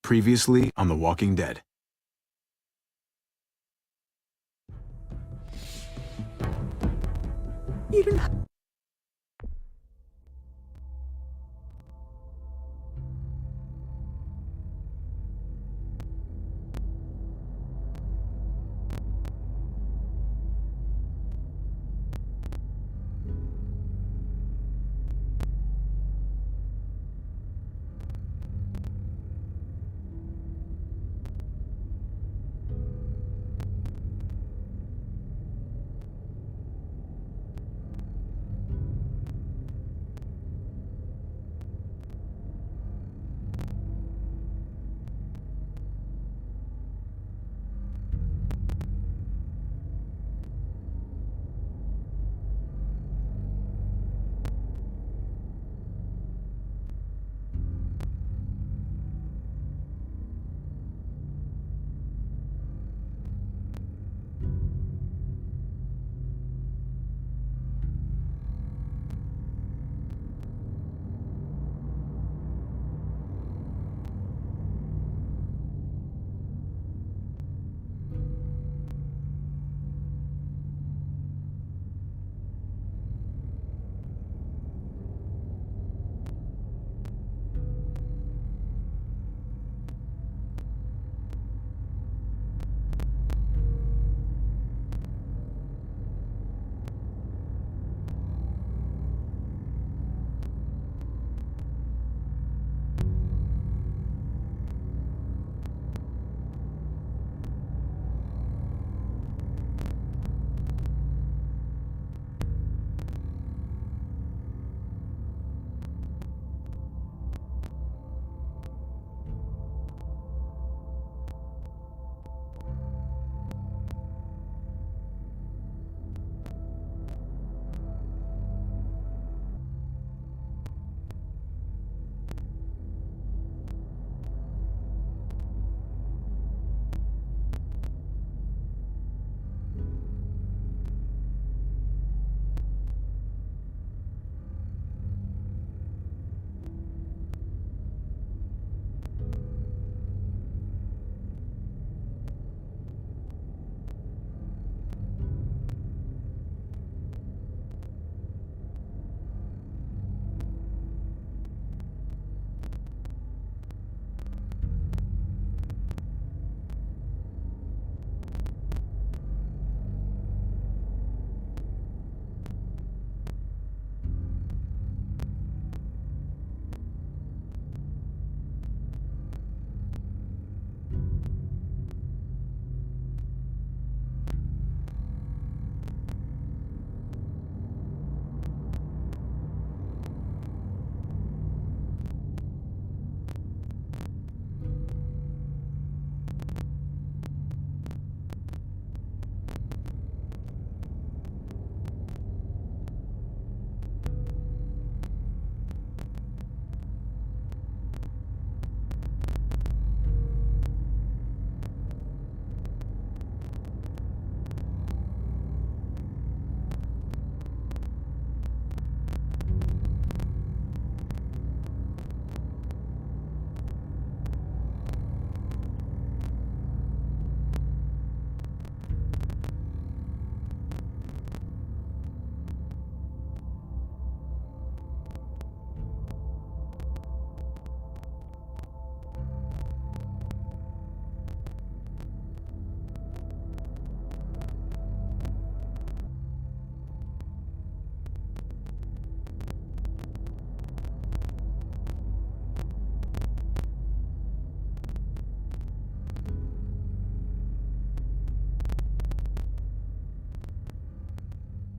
Previously on The Walking Dead.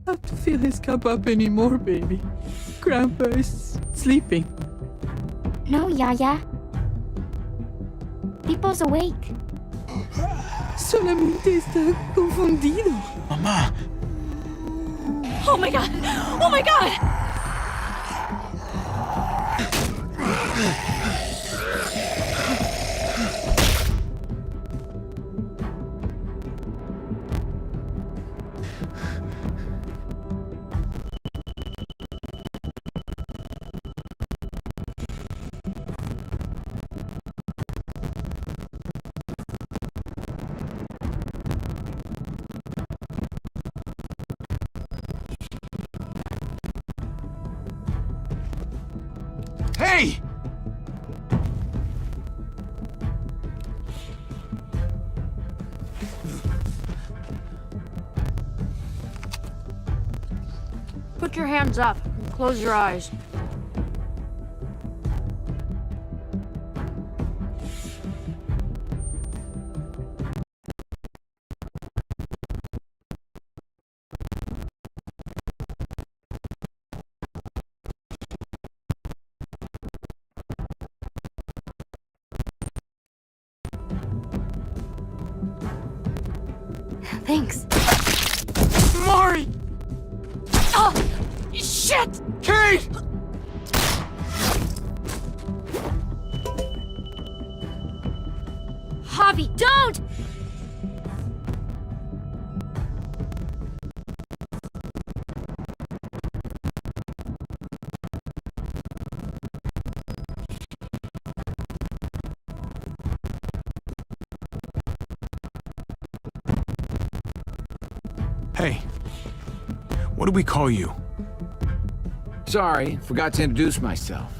I have to feel his cup up anymore, baby. Grandpa is sleeping. No, Yaya. People's awake. Solamente está confundido. Mamá! Oh my god! Oh my god! Put your hands up and close your eyes. Thanks. Mari! Oh, shit! Kate! Javi, don't! Hey, what do we call you? Sorry, forgot to introduce myself.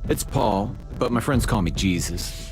It's Paul, but my friends call me Jesus.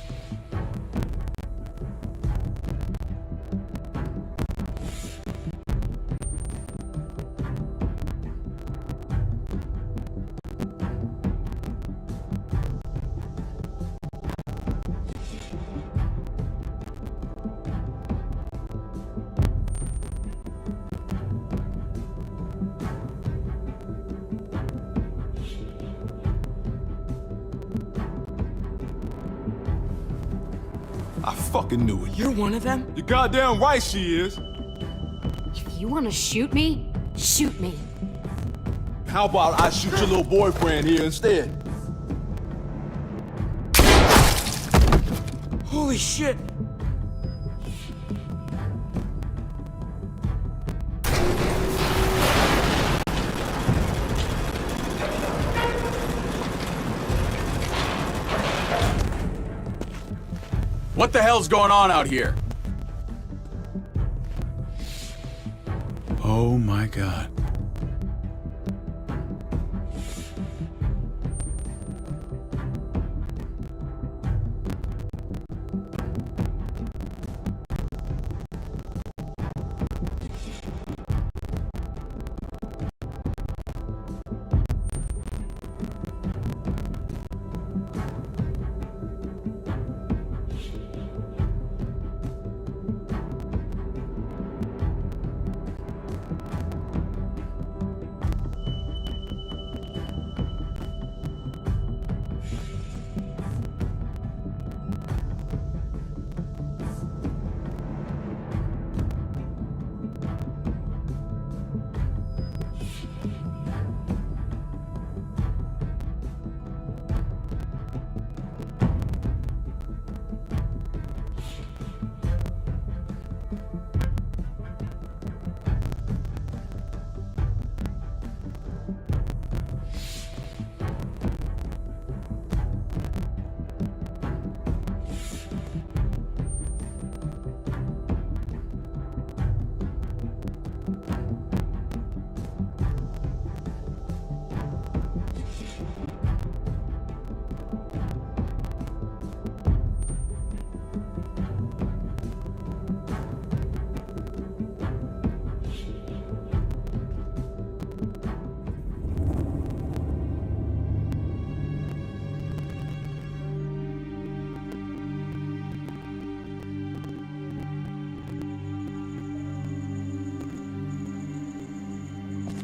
I fucking knew it. You're one of them? You're goddamn right she is. If you want to shoot me, shoot me. How about I shoot your little boyfriend here instead? Holy shit! What the hell's going on out here? Oh my God.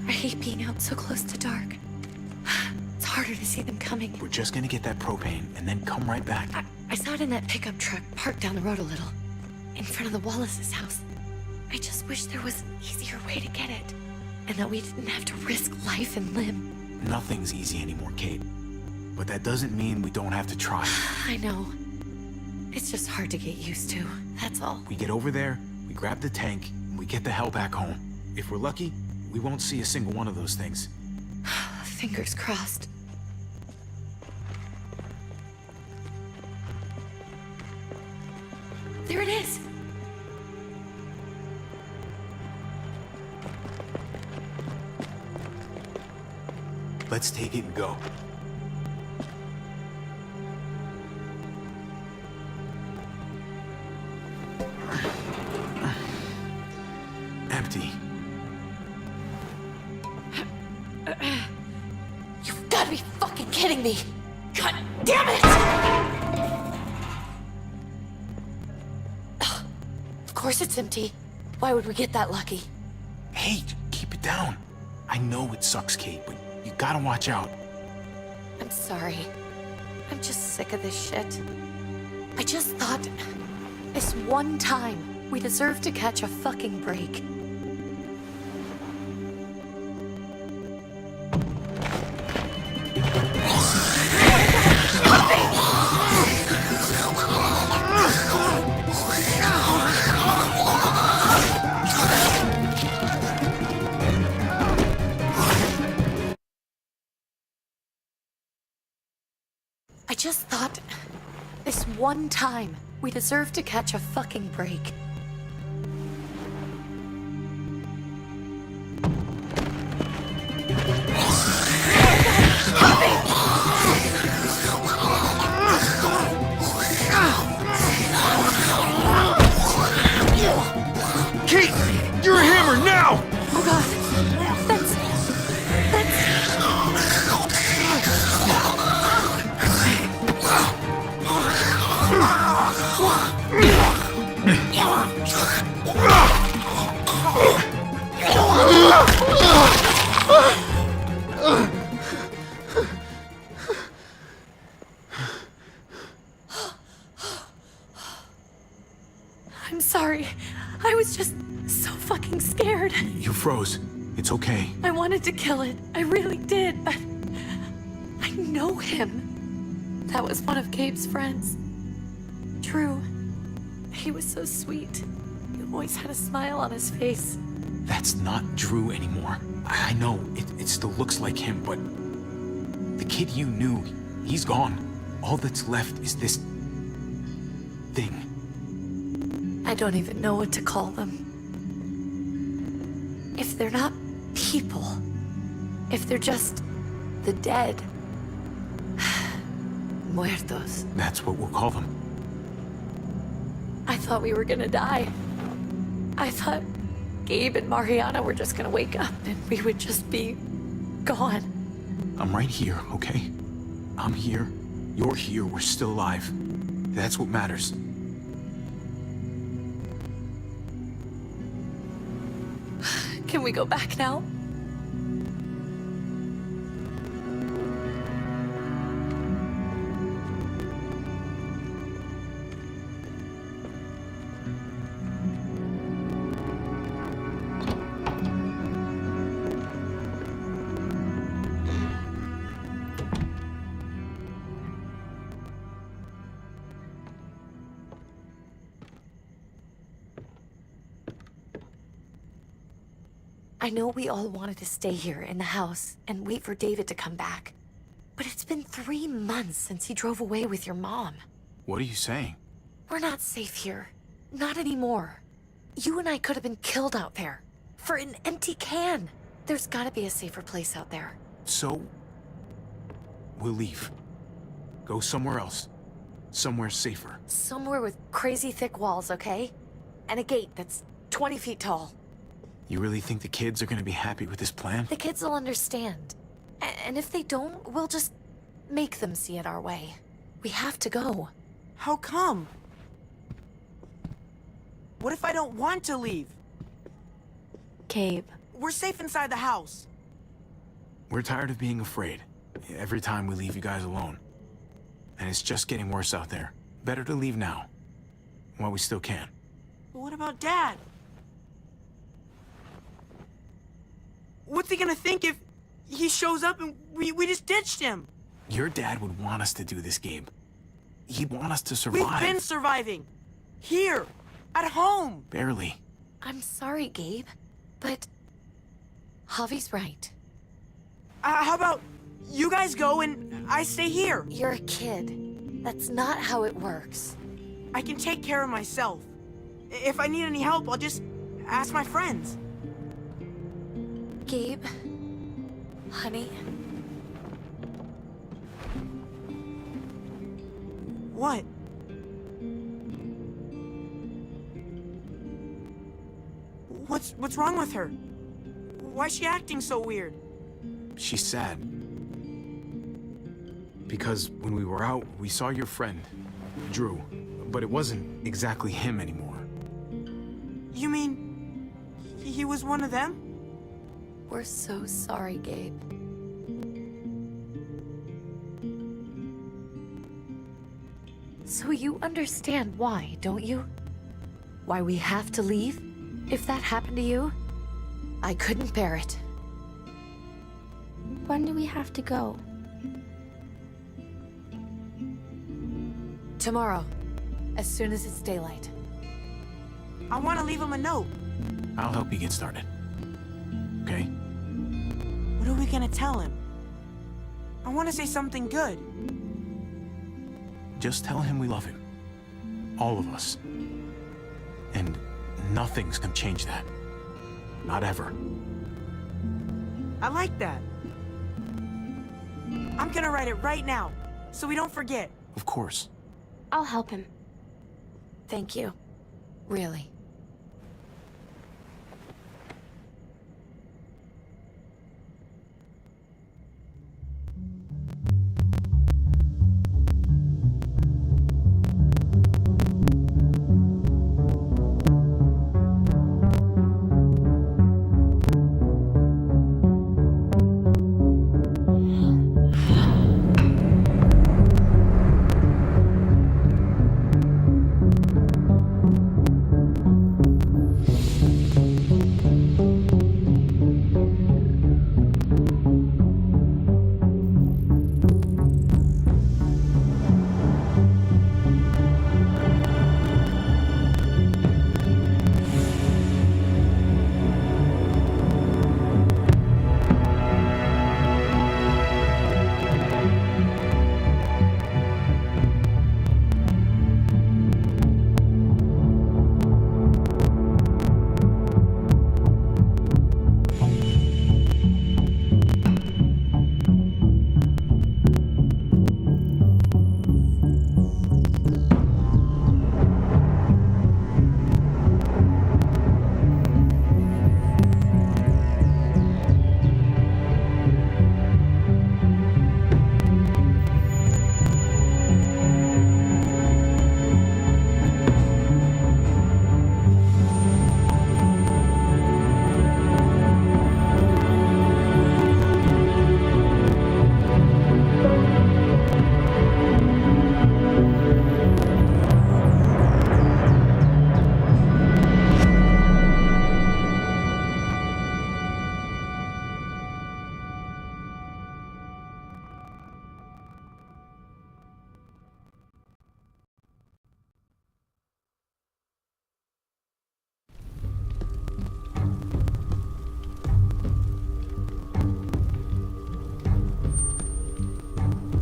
I hate being out so close to dark. It's harder to see them coming. We're just gonna get that propane and then come right back. I saw it in that pickup truck parked down the road a little, in front of the Wallace's house. I just wish there was an easier way to get it, and that we didn't have to risk life and limb. Nothing's easy anymore, Kate. But that doesn't mean we don't have to try. I know. It's just hard to get used to, that's all. We get over there, we grab the tank, and we get the hell back home. If we're lucky, we won't see a single one of those things. Fingers crossed. There it is! Let's take it and go. Empty. kidding me? God damn it! Of course it's empty. Why would we get that lucky? Hey, keep it down. I know it sucks, Kate, but you gotta watch out. I'm sorry. I'm just sick of this shit. I just thought, this one time, we deserve to catch a fucking break. I just thought, this one time, we deserve to catch a fucking break. Kate, you're a hammer now! Oh god, that's... I'm sorry. I was just so fucking scared. You froze. It's okay. I wanted to kill it. I really did, but I know him. That was one of Gabe's friends. Drew. He was so sweet. He always had a smile on his face. That's not Drew anymore. I know, it still looks like him, but... the kid you knew, he's gone. All that's left is this... thing. I don't even know what to call them. If they're not people, if they're just the dead, muertos. That's what we'll call them. I thought we were gonna die. I thought Gabe and Mariana were just gonna wake up and we would just be gone. I'm right here, okay? I'm here, you're here, we're still alive. That's what matters. Can we go back now? I know we all wanted to stay here in the house and wait for David to come back. But it's been 3 months since he drove away with your mom. What are you saying? We're not safe here. Not anymore. You and I could have been killed out there. For an empty can. There's gotta be a safer place out there. So... we'll leave. Go somewhere else. Somewhere safer. Somewhere with crazy thick walls, okay? And a gate that's 20 feet tall. You really think the kids are gonna be happy with this plan? The kids will understand. And if they don't, we'll just make them see it our way. We have to go. How come? What if I don't want to leave? Gabe. We're safe inside the house. We're tired of being afraid. Every time we leave you guys alone. And it's just getting worse out there. Better to leave now. While we still can. But what about Dad? What's he gonna think if he shows up and we just ditched him? Your dad would want us to do this, Gabe. He'd want us to survive. We've been surviving. Here. At home. Barely. I'm sorry, Gabe. But... Javi's right. How about you guys go and I stay here? You're a kid. That's not how it works. I can take care of myself. If I need any help, I'll just ask my friends. Gabe, honey, What? What's wrong with her? Why's she acting so weird? She's sad. Because when we were out, we saw your friend, Drew. But it wasn't exactly him anymore. You mean he was one of them? We're so sorry, Gabe. So you understand why, don't you? Why we have to leave? If that happened to you, I couldn't bear it. When do we have to go? Tomorrow, as soon as it's daylight. I want to leave him a note. I'll help you get started. Okay? What are we gonna tell him? I want to say something good. Just tell him we love him. All of us. And nothing's gonna change that. Not ever. I like that. I'm gonna write it right now, so we don't forget. Of course. I'll help him. Thank you. Really.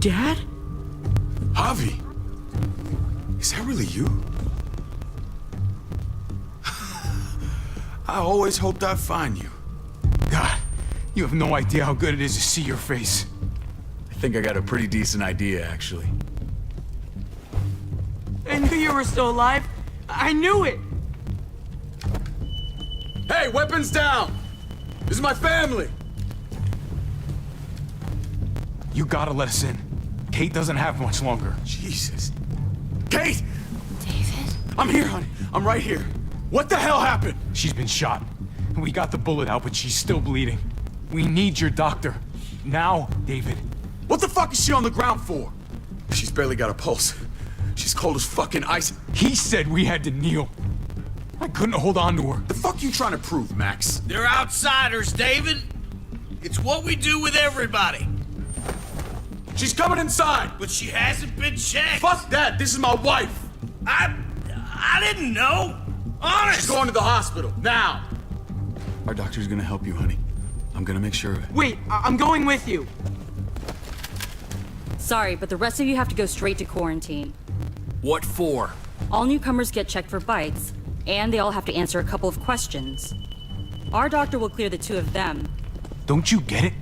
Dad? Javi! Is that really you? I always hoped I'd find you. God, you have no idea how good it is to see your face. I think I got a pretty decent idea, actually. I knew you were still alive. I knew it. Hey, weapons down! This is my family! You gotta let us in. Kate doesn't have much longer. Jesus. Kate! David? I'm here, honey. I'm right here. What the hell happened? She's been shot. We got the bullet out, but she's still bleeding. We need your doctor. Now, David. What the fuck is she on the ground for? She's barely got a pulse. She's cold as fucking ice. He said we had to kneel. I couldn't hold on to her. The fuck you trying to prove, Max? They're outsiders, David. It's what we do with everybody. She's coming inside! But she hasn't been checked. Fuck that! This is my wife! I didn't know. Honest. She's going to the hospital, now! Our doctor's gonna help you, honey. I'm gonna make sure of it. Wait, I'm going with you. Sorry, but the rest of you have to go straight to quarantine. What for? All newcomers get checked for bites, and they all have to answer a couple of questions. Our doctor will clear the two of them. Don't you get it?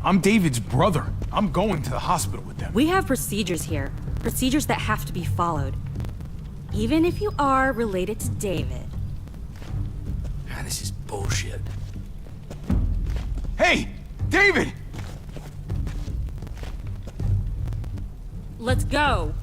I'm David's brother. I'm going to the hospital with them. We have procedures here. Procedures that have to be followed. Even if you are related to David. God, this is bullshit. Hey! David! Let's go.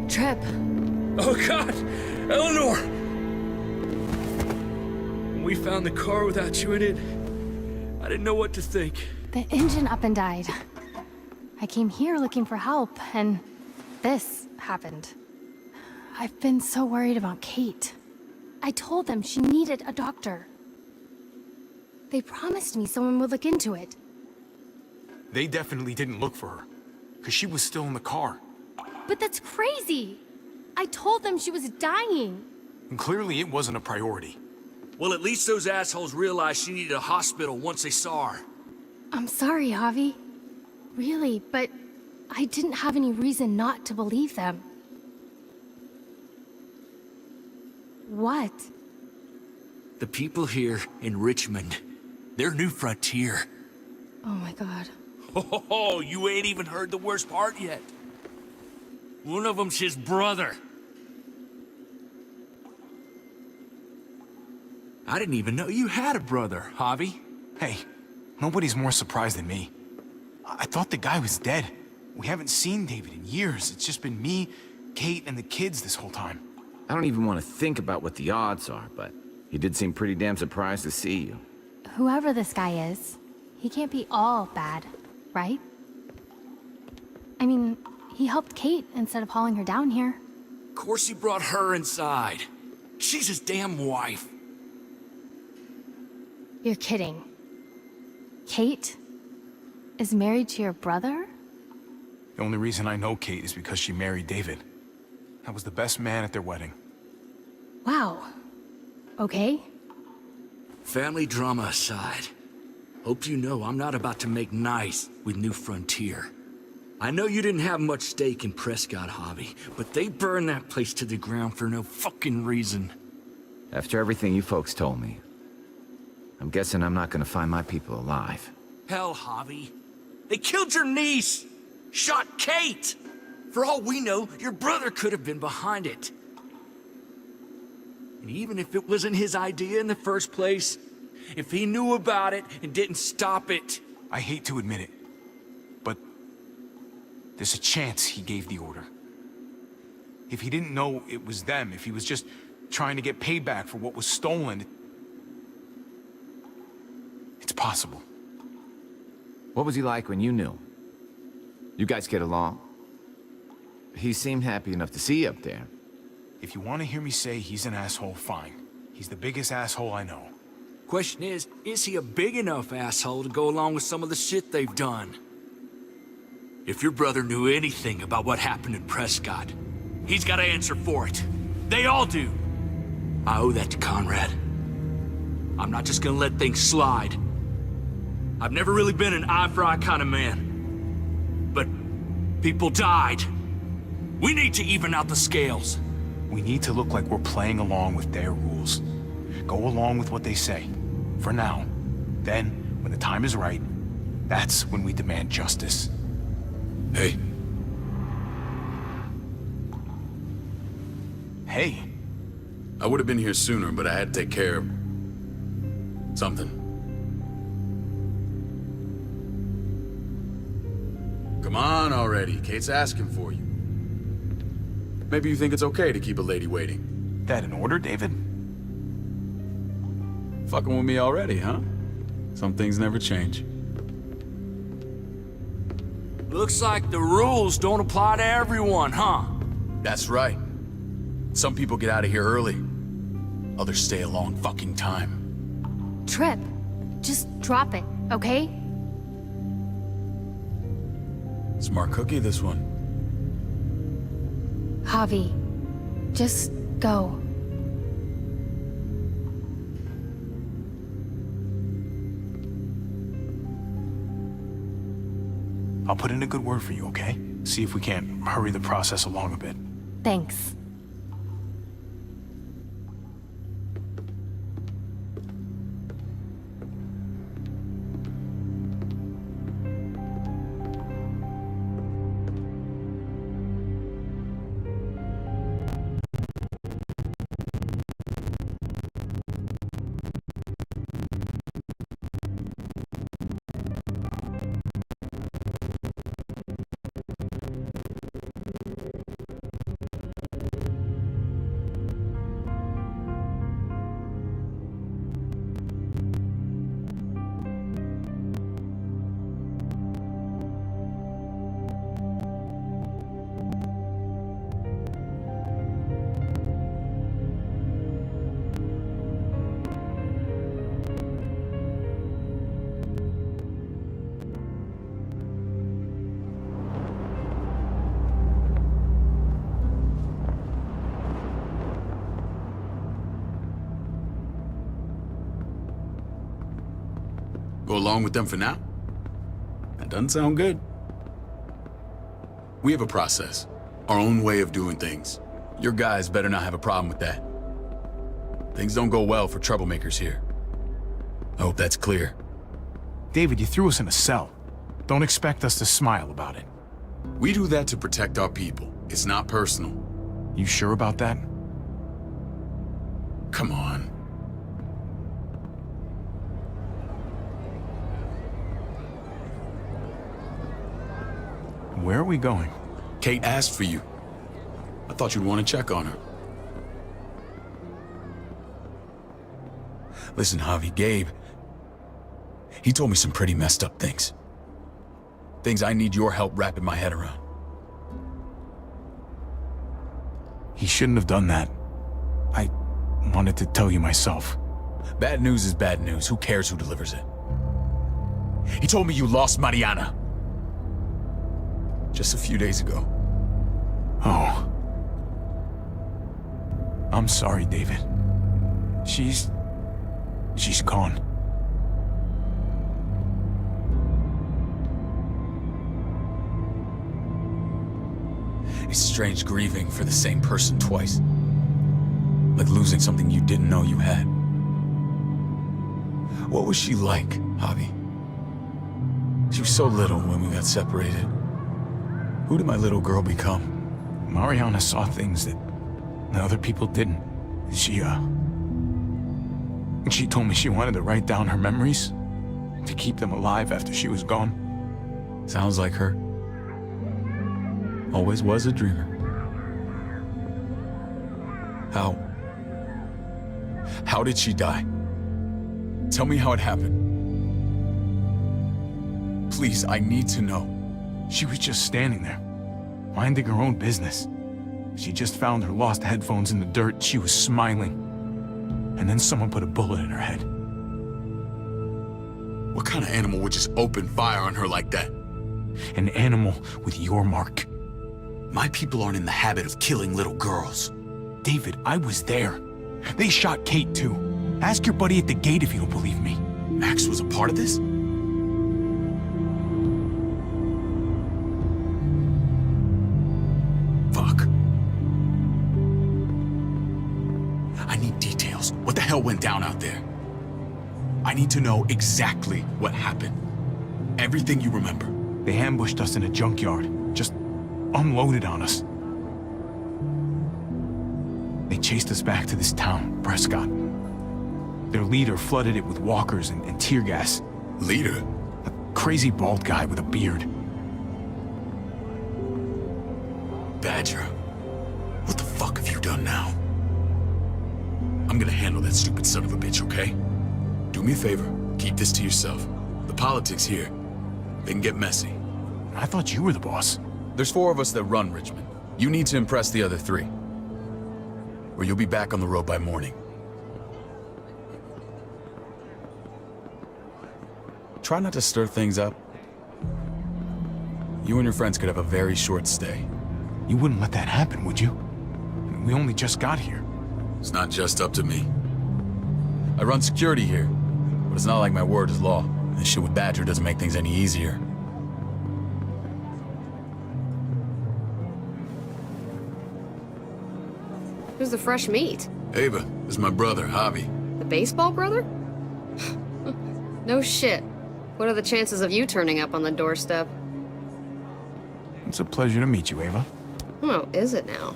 Trip. Oh, God! Eleanor! When we found the car without you in it, I didn't know what to think. The engine up and died. I came here looking for help, and this happened. I've been so worried about Kate. I told them she needed a doctor. They promised me someone would look into it. They definitely didn't look for her, because she was still in the car. But that's crazy! I told them she was dying. And clearly it wasn't a priority. Well, at least those assholes realized she needed a hospital once they saw her. I'm sorry, Javi. Really, but I didn't have any reason not to believe them. What? The people here in Richmond, their new frontier. Oh my god. Oh, you ain't even heard the worst part yet. One of them's his brother. I didn't even know you had a brother, Javi. Hey, nobody's more surprised than me. I thought the guy was dead. We haven't seen David in years. It's just been me, Kate, and the kids this whole time. I don't even want to think about what the odds are, but he did seem pretty damn surprised to see you. Whoever this guy is, he can't be all bad, right? I mean, he helped Kate instead of hauling her down here. Of course he brought her inside. She's his damn wife. You're kidding. Kate is married to your brother? The only reason I know Kate is because she married David. I was the best man at their wedding. Wow. Okay. Family drama aside, hope you know I'm not about to make nice with New Frontier. I know you didn't have much stake in Prescott, Javi, but they burned that place to the ground for no fucking reason. After everything you folks told me, I'm guessing I'm not gonna find my people alive. Hell, Javi. They killed your niece! Shot Kate! For all we know, your brother could have been behind it. And even if it wasn't his idea in the first place, if he knew about it and didn't stop it... I hate to admit it, but there's a chance he gave the order. If he didn't know it was them, if he was just trying to get payback for what was stolen, it's possible. What was he like when you knew? You guys get along? He seemed happy enough to see you up there. If you want to hear me say he's an asshole, fine. He's the biggest asshole I know. Question is he a big enough asshole to go along with some of the shit they've done? If your brother knew anything about what happened in Prescott, he's got to answer for it. They all do. I owe that to Conrad. I'm not just gonna let things slide. I've never really been an eye-for-eye kind of man. But people died. We need to even out the scales. We need to look like we're playing along with their rules. Go along with what they say. For now. Then, when the time is right, that's when we demand justice. Hey. Hey. I would have been here sooner, but I had to take care of something. Come on already. Kate's asking for you. Maybe you think it's okay to keep a lady waiting. That in order, David? Fucking with me already, huh? Some things never change. Looks like the rules don't apply to everyone, huh? That's right. Some people get out of here early. Others stay a long fucking time. Trip, just drop it, okay? Smart cookie, this one. Javi, just Go. I'll put in a good word for you, okay? See if we can't hurry the process along a bit. Thanks. Go along with them for now? That doesn't sound good. We have a process, our own way of doing things. Your guys better not have a problem with that. Things don't go well for troublemakers here. I hope that's clear. David, you threw us in a cell. Don't expect us to smile about it. We do that to protect our people. It's not personal. You sure about that? Come on. Where are we going? Kate asked for you. I thought you'd want to check on her. Listen, Javi, Gabe, he told me some pretty messed up things. Things I need your help wrapping my head around. He shouldn't have done that. I wanted to tell you myself. Bad news is bad news. Who cares who delivers it? He told me you lost Mariana. Just a few days ago. Oh. I'm sorry, David. She's gone. It's strange grieving for the same person twice. Like losing something you didn't know you had. What was she like, Javi? She was so little when we got separated. Who did my little girl become? Mariana saw things that other people didn't. She told me she wanted to write down her memories to keep them alive after she was gone. Sounds like her. Always was a dreamer. How did she die? Tell me how it happened. Please, I need to know. She was just standing there, minding her own business. She just found her lost headphones in the dirt. She was smiling. And then someone put a bullet in her head. What kind of animal would just open fire on her like that? An animal with your mark. My people aren't in the habit of killing little girls. David, I was there. They shot Kate too. Ask your buddy at the gate if you don't believe me. Max was a part of this? Fuck. I need details. What the hell went down out there? I need to know exactly what happened. Everything you remember. They ambushed us in a junkyard. Just unloaded on us. They chased us back to this town, Prescott. Their leader flooded it with walkers and tear gas. Leader? A crazy bald guy with a beard. Badger, what the fuck have you done now? I'm gonna handle that stupid son of a bitch, okay? Do me a favor, keep this to yourself. The politics here, they can get messy. I thought you were the boss. There's 4 of us that run Richmond. You need to impress the other 3. Or you'll be back on the road by morning. Try not to stir things up. You and your friends could have a very short stay. You wouldn't let that happen, would you? We only just got here. It's not just up to me. I run security here, but it's not like my word is law. This shit with Badger doesn't make things any easier. Who's the fresh meat? Ava, this is my brother, Javi. The baseball brother? No shit. What are the chances of you turning up on the doorstep? It's a pleasure to meet you, Ava. Oh, is it now?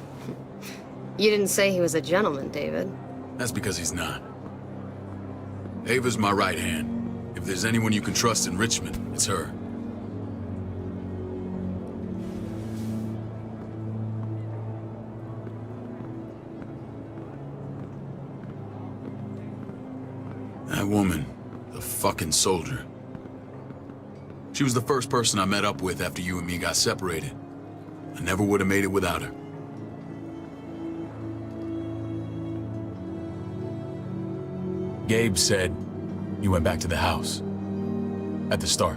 You didn't say he was a gentleman, David. That's because he's not. Ava's my right hand. If there's anyone you can trust in Richmond, it's her. That woman, the fucking soldier. She was the first person I met up with after you and me got separated. I never would have made it without her. Gabe said you went back to the house. At the start.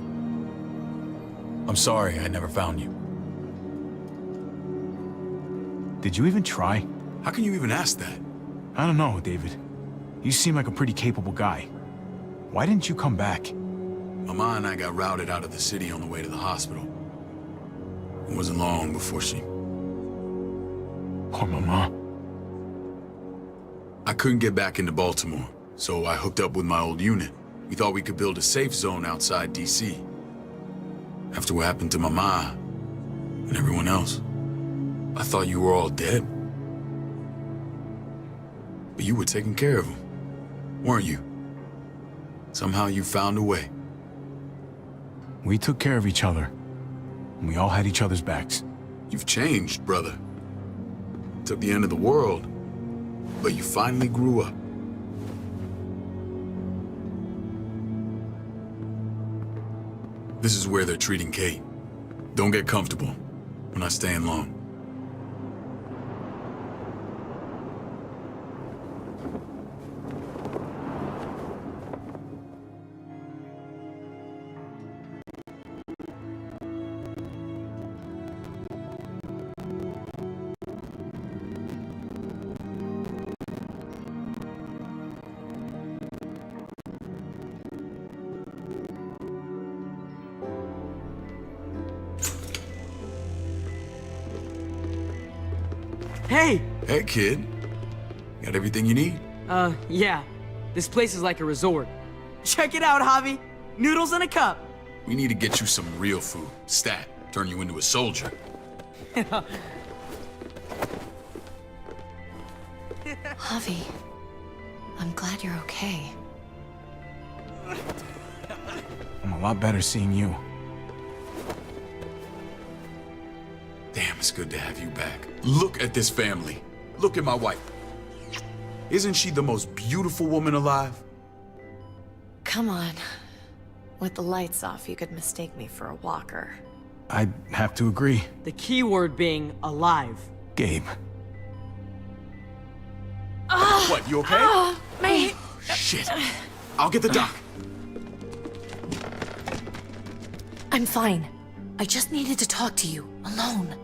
I'm sorry I never found you. Did you even try? How can you even ask that? I don't know, David. You seem like a pretty capable guy. Why didn't you come back? Mama and I got routed out of the city on the way to the hospital. It wasn't long before she... Poor Mama. I couldn't get back into Baltimore, so I hooked up with my old unit. We thought we could build a safe zone outside D.C. After what happened to Mama and everyone else, I thought you were all dead. But you were taking care of them, weren't you? Somehow you found a way. We took care of each other. And we all had each other's backs. You've changed, brother. Took the end of the world, but you finally grew up. This is where they're treating Kate. Don't get comfortable. We're not staying long. Hey! Hey, kid. Got everything you need? Yeah. This place is like a resort. Check it out, Javi. Noodles in a cup. We need to get you some real food. Stat. Turn you into a soldier. Javi, I'm glad you're okay. I'm a lot better seeing you. Damn, it's good to have you back. Look at this family. Look at my wife. Isn't she the most beautiful woman alive? Come on. With the lights off, you could mistake me for a walker. I'd have to agree. The key word being alive. Gabe. What, you okay? Mate! Shit. I'll get the doc. I'm fine. I just needed to talk to you, alone.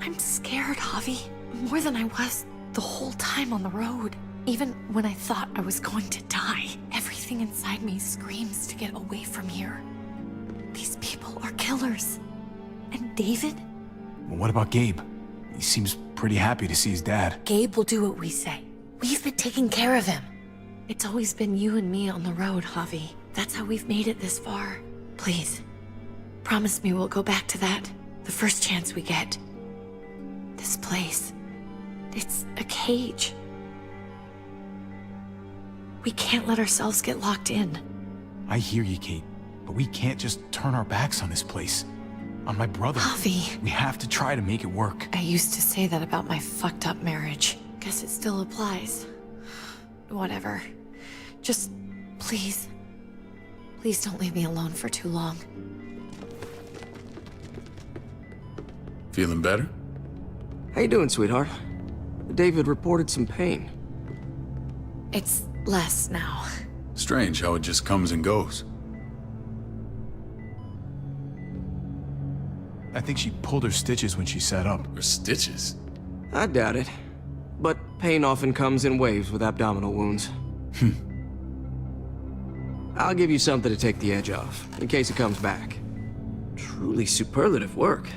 I'm scared, Javi. More than I was the whole time on the road. Even when I thought I was going to die, everything inside me screams to get away from here. These people are killers. And David? Well, what about Gabe? He seems pretty happy to see his dad. Gabe will do what we say. We've been taking care of him. It's always been you and me on the road, Javi. That's how we've made it this far. Please, promise me we'll go back to that the first chance we get. This place, it's a cage. We can't let ourselves get locked in. I hear you, Kate, but we can't just turn our backs on this place. On my brother. Javi. We have to try to make it work. I used to say that about my fucked up marriage. Guess it still applies. Whatever. Just, please. Please don't leave me alone for too long. Feeling better? How you doing, sweetheart? David reported some pain. It's less now. Strange how it just comes and goes. I think she pulled her stitches when she sat up. Her stitches? I doubt it. Pain often comes in waves with abdominal wounds. I'll give you something to take the edge off, in case it comes back. Truly superlative work.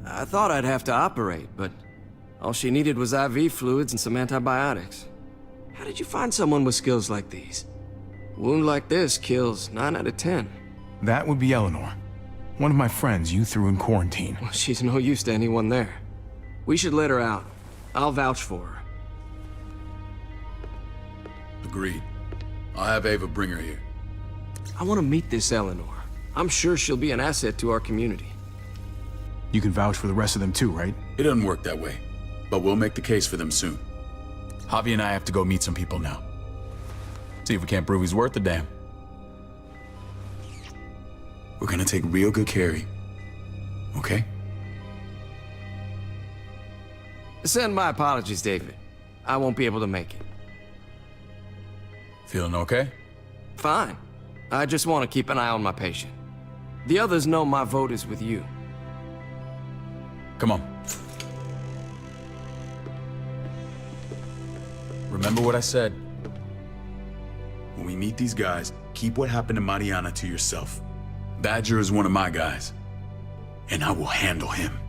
I thought I'd have to operate, but all she needed was IV fluids and some antibiotics. How did you find someone with skills like these? A wound like this kills 9 out of 10. That would be Eleanor. One of my friends you threw in quarantine. Well, she's no use to anyone there. We should let her out. I'll vouch for her. Agreed. I'll have Ava bring her here. I want to meet this Eleanor. I'm sure she'll be an asset to our community. You can vouch for the rest of them too, right? It doesn't work that way, but we'll make the case for them soon. Javi and I have to go meet some people now. See if we can't prove he's worth the damn. We're gonna take real good care of you, okay? Send my apologies, David. I won't be able to make it. Feeling okay? Fine. I just want to keep an eye on my patient. The others know my vote is with you. Come on. Remember what I said. When we meet these guys, keep what happened to Mariana to yourself. Badger is one of my guys, and I will handle him.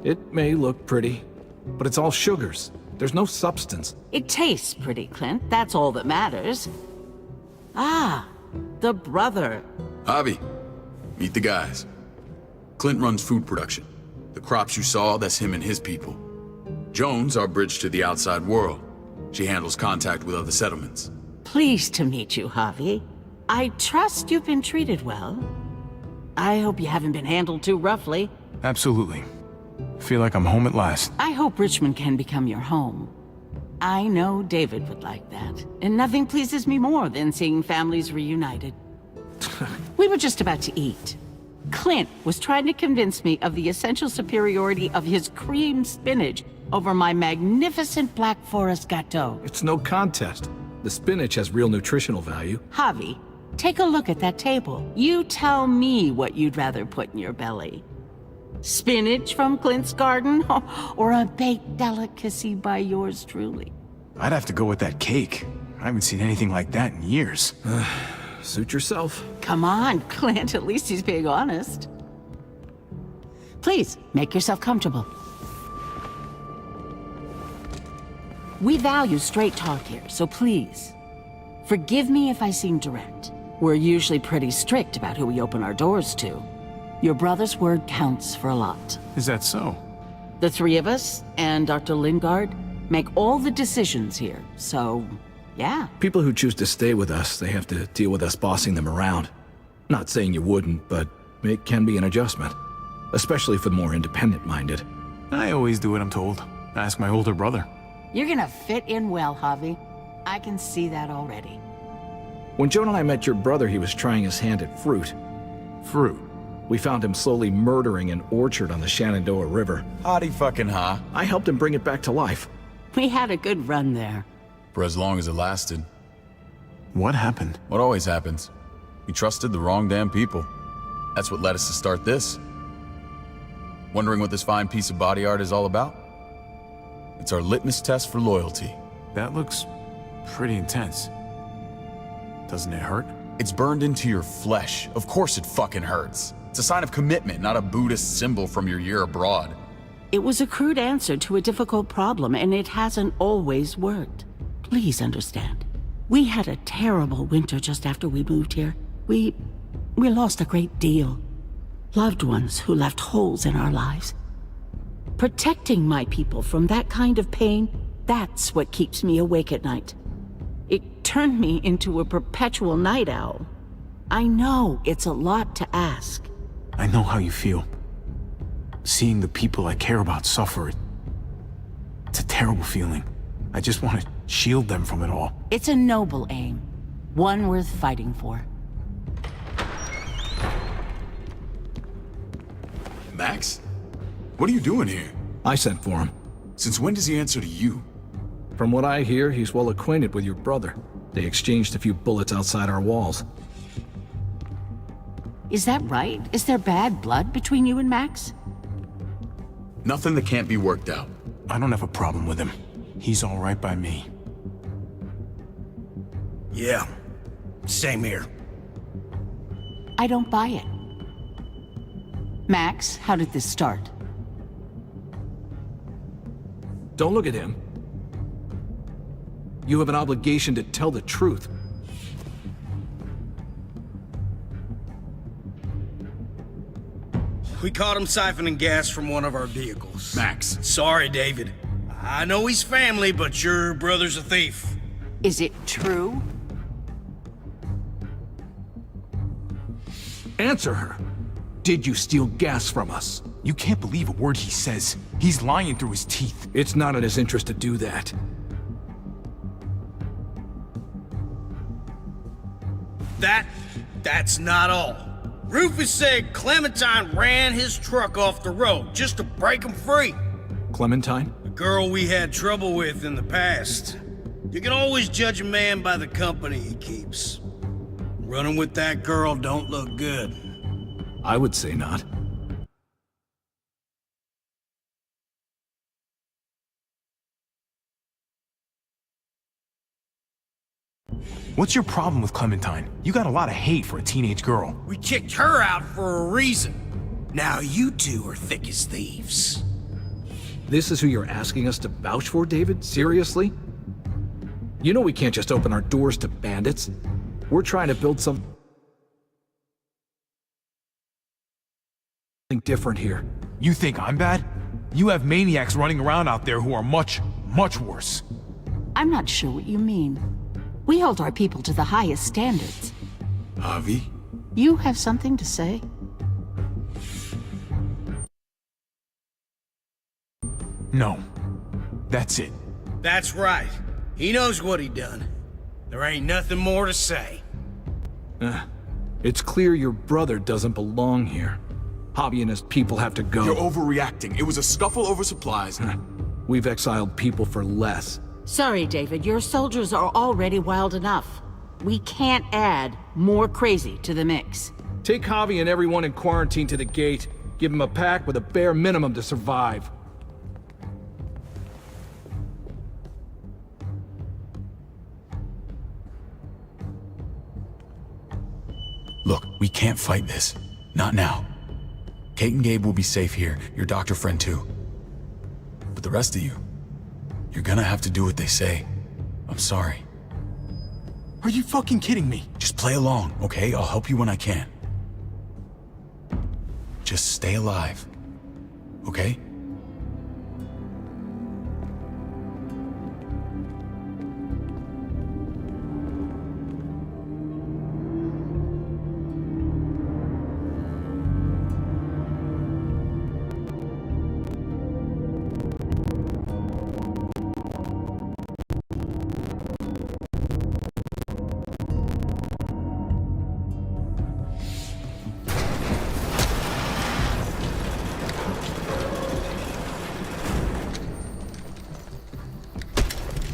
It may look pretty, but it's all sugars. There's no substance. It tastes pretty, Clint. That's all that matters. Ah, the brother. Javi, meet the guys. Clint runs food production. The crops you saw, that's him and his people. Jones, our bridge to the outside world. She handles contact with other settlements. Pleased to meet you, Javi. I trust you've been treated well. I hope you haven't been handled too roughly. Absolutely. Feel like I'm home at last. I hope Richmond can become your home. I know David would like that, and nothing pleases me more than seeing families reunited. We were just about to eat. Clint was trying to convince me of the essential superiority of his cream spinach over my magnificent Black Forest gâteau. It's no contest. The spinach has real nutritional value. Javi, take a look at that table. You tell me what you'd rather put in your belly. Spinach from Clint's garden, or a baked delicacy by yours truly? I'd have to go with that cake. I haven't seen anything like that in years. Suit yourself. Come on, Clint, at least he's being honest. Please, make yourself comfortable. We value straight talk here, so please, forgive me if I seem direct. We're usually pretty strict about who we open our doors to. Your brother's word counts for a lot. Is that so? The three of us and Dr. Lingard make all the decisions here, so yeah. People who choose to stay with us, they have to deal with us bossing them around. Not saying you wouldn't, but it can be an adjustment. Especially for the more independent-minded. I always do what I'm told. Ask my older brother. You're gonna fit in well, Javi. I can see that already. When Joan and I met your brother, he was trying his hand at fruit. Fruit? We found him slowly murdering an orchard on the Shenandoah River. Howdy fucking ha. I helped him bring it back to life. We had a good run there. For as long as it lasted. What happened? What always happens. We trusted the wrong damn people. That's what led us to start this. Wondering what this fine piece of body art is all about? It's our litmus test for loyalty. That looks pretty intense. Doesn't it hurt? It's burned into your flesh. Of course it fucking hurts. It's a sign of commitment, not a Buddhist symbol from your year abroad. It was a crude answer to a difficult problem, and it hasn't always worked. Please understand. We had a terrible winter just after we moved here. We lost a great deal. Loved ones who left holes in our lives. Protecting my people from that kind of pain, that's what keeps me awake at night. It turned me into a perpetual night owl. I know it's a lot to ask. I know how you feel. Seeing the people I care about suffer, it's a terrible feeling. I just want to shield them from it all. It's a noble aim. One worth fighting for. Max? What are you doing here? I sent for him. Since when does he answer to you? From what I hear, he's well acquainted with your brother. They exchanged a few bullets outside our walls. Is that right? Is there bad blood between you and Max? Nothing that can't be worked out. I don't have a problem with him. He's all right by me. Yeah, same here. I don't buy it. Max, how did this start? Don't look at him. You have an obligation to tell the truth. We caught him siphoning gas from one of our vehicles. Max. Sorry, David. I know he's family, but your brother's a thief. Is it true? Answer her. Did you steal gas from us? You can't believe a word he says. He's lying through his teeth. It's not in his interest to do that. That's not all. Rufus said Clementine ran his truck off the road just to break him free. Clementine? The girl we had trouble with in the past. You can always judge a man by the company he keeps. Running with that girl don't look good. I would say not. What's your problem with Clementine? You got a lot of hate for a teenage girl. We kicked her out for a reason. Now you two are thick as thieves. This is who you're asking us to vouch for, David? Seriously? You know we can't just open our doors to bandits. We're trying to build something different here. You think I'm bad? You have maniacs running around out there who are much, much worse. I'm not sure what you mean. We hold our people to the highest standards. Javi? You have something to say? No. That's it. That's right. He knows what he done. There ain't nothing more to say. It's clear your brother doesn't belong here. Javi and his people have to go. You're overreacting. It was a scuffle over supplies. We've exiled people for less. Sorry, David. Your soldiers are already wild enough. We can't add more crazy to the mix. Take Javi and everyone in quarantine to the gate. Give them a pack with a bare minimum to survive. Look, we can't fight this. Not now. Kate and Gabe will be safe here, your doctor friend too. But the rest of you, you're gonna have to do what they say. I'm sorry. Are you fucking kidding me? Just play along, okay? I'll help you when I can. Just stay alive, okay?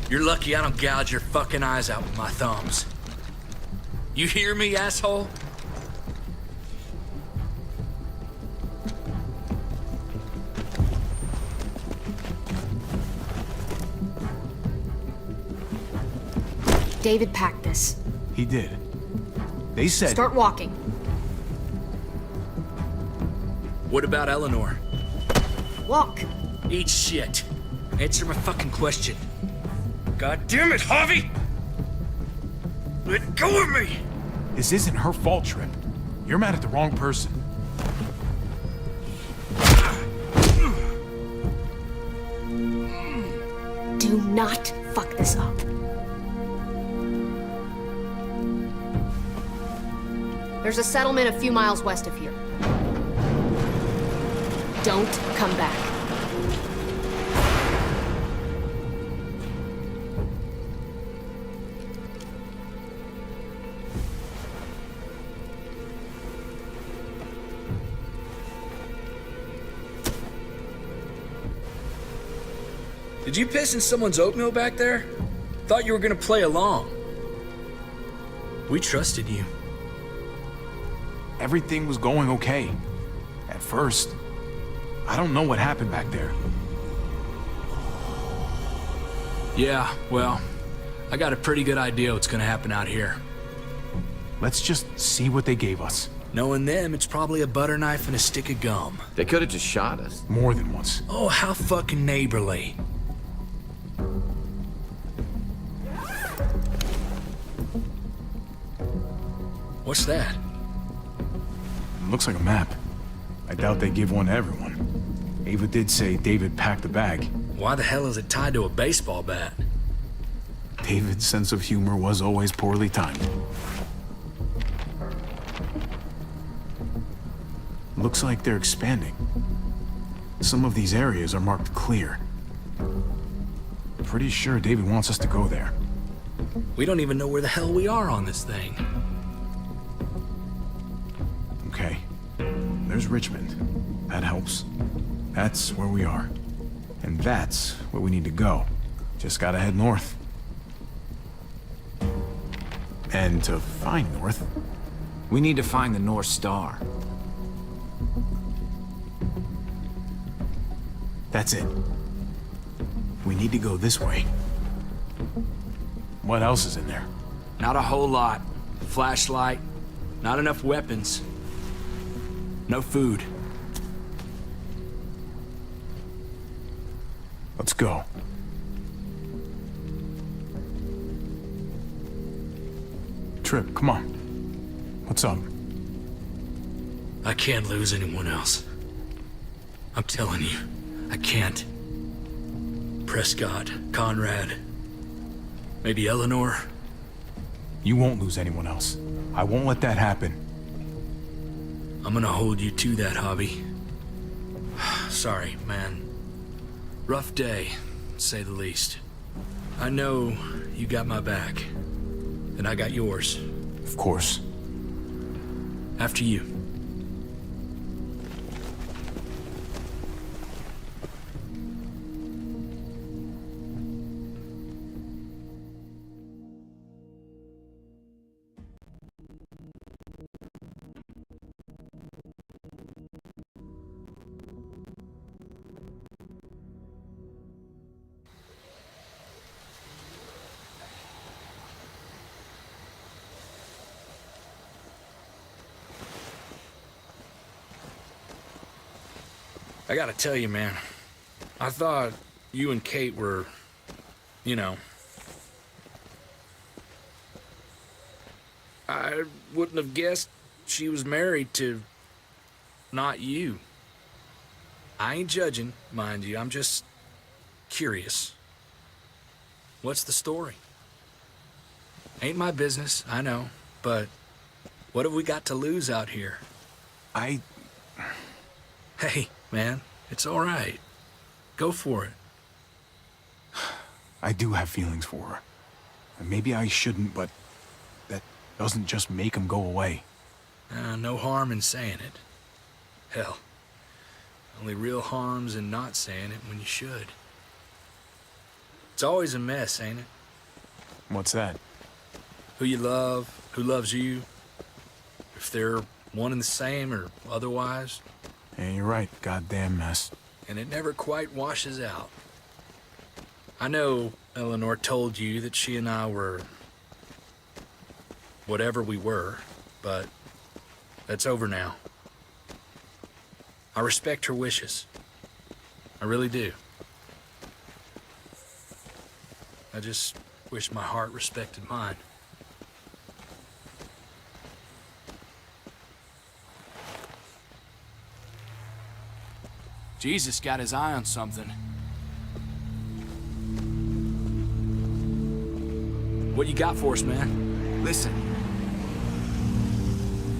You're lucky I don't gouge your fucking eyes out with my thumbs. You hear me, asshole? David packed this. He did. They said... Start walking. What about Eleanor? Walk. Eat shit. Answer my fucking question. God damn it, Javi! Let go of me! This isn't her fault, Trip. You're mad at the wrong person. Do not fuck this up. There's a settlement a few miles west of here. Don't come back. Did you piss in someone's oatmeal back there? Thought you were gonna play along. We trusted you. Everything was going okay. At first. I don't know what happened back there. Yeah, well, I got a pretty good idea what's gonna happen out here. Let's just see what they gave us. Knowing them, it's probably a butter knife and a stick of gum. They could have just shot us. More than once. Oh, how fucking neighborly. What's that? It looks like a map. I doubt they give one to everyone. Ava did say David packed a bag. Why the hell is it tied to a baseball bat? David's sense of humor was always poorly timed. Looks like they're expanding. Some of these areas are marked clear. Pretty sure David wants us to go there. We don't even know where the hell we are on this thing. Okay. There's Richmond. That helps. That's where we are. And that's where we need to go. Just gotta head north. And to find north... We need to find the North Star. That's it. We need to go this way. What else is in there? Not a whole lot. Flashlight. Not enough weapons. No food. Let's go. Trip, come on. What's up? I can't lose anyone else. I'm telling you, I can't. Prescott, Conrad, maybe Eleanor. You won't lose anyone else. I won't let that happen. I'm gonna hold you to that, Hobby. Sorry, man. Rough day, to say the least. I know you got my back, and I got yours. Of course. After you. I gotta tell you, man, I thought you and Kate were, you know... I wouldn't have guessed she was married to... not you. I ain't judging, mind you, I'm just curious. What's the story? Ain't my business, I know, but what have we got to lose out here? Hey, man, it's all right. Go for it. I do have feelings for her. And maybe I shouldn't, but that doesn't just make them go away. No harm in saying it. Hell, only real harm's in not saying it when you should. It's always a mess, ain't it? What's that? Who you love, who loves you, if they're one and the same or otherwise. Yeah, you're right. Goddamn mess. And it never quite washes out. I know Eleanor told you that she and I were... whatever we were, but that's over now. I respect her wishes. I really do. I just wish my heart respected mine. Jesus got his eye on something. What you got for us, man? Listen.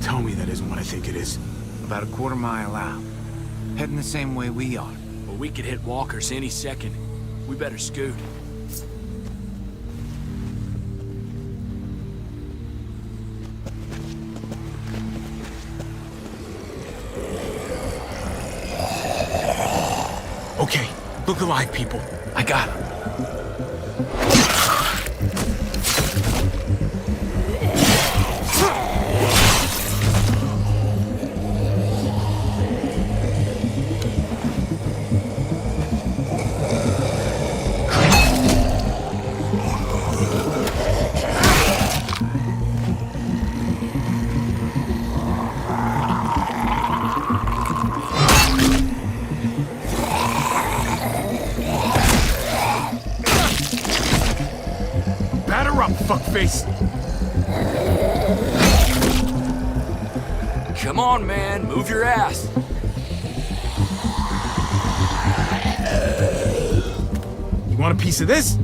tell me that isn't what I think it is. About a quarter mile out. Heading the same way we are. Well, we could hit walkers any second. We better scoot. Okay, look alive, people. I got him. Batter up, fuckface! Come on, man. Move your ass. You want a piece of this?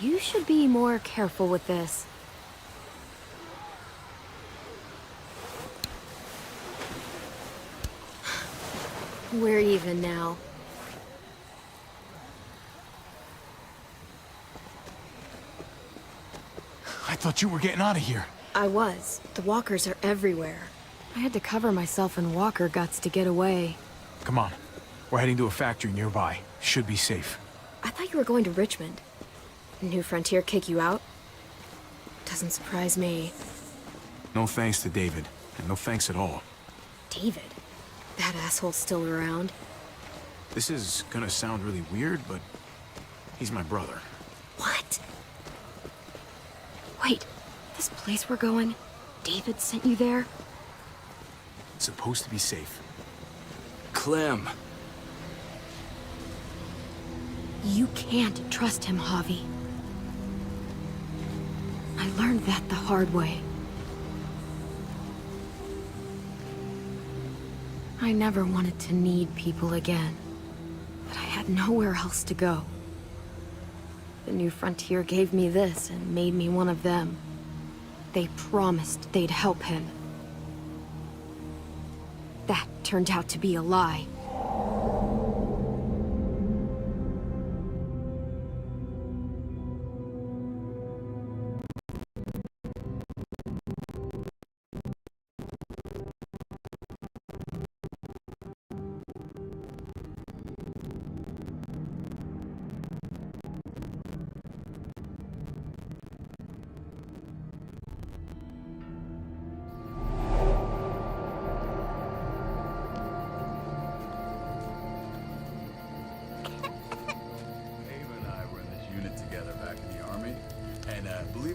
You should be more careful with this. We're even now. I thought you were getting out of here. I was. The walkers are everywhere. I had to cover myself in walker guts to get away. Come on. We're heading to a factory nearby. Should be safe. I thought you were going to Richmond. New Frontier kick you out? Doesn't surprise me. No thanks to David. And no thanks at all. David? That asshole's still around. This is gonna sound really weird, but he's my brother. What? Wait, this place we're going, David sent you there? It's supposed to be safe. Clem. You can't trust him, Javi. I learned that the hard way. I never wanted to need people again, but I had nowhere else to go. The New Frontier gave me this and made me one of them. They promised they'd help him. That turned out to be a lie.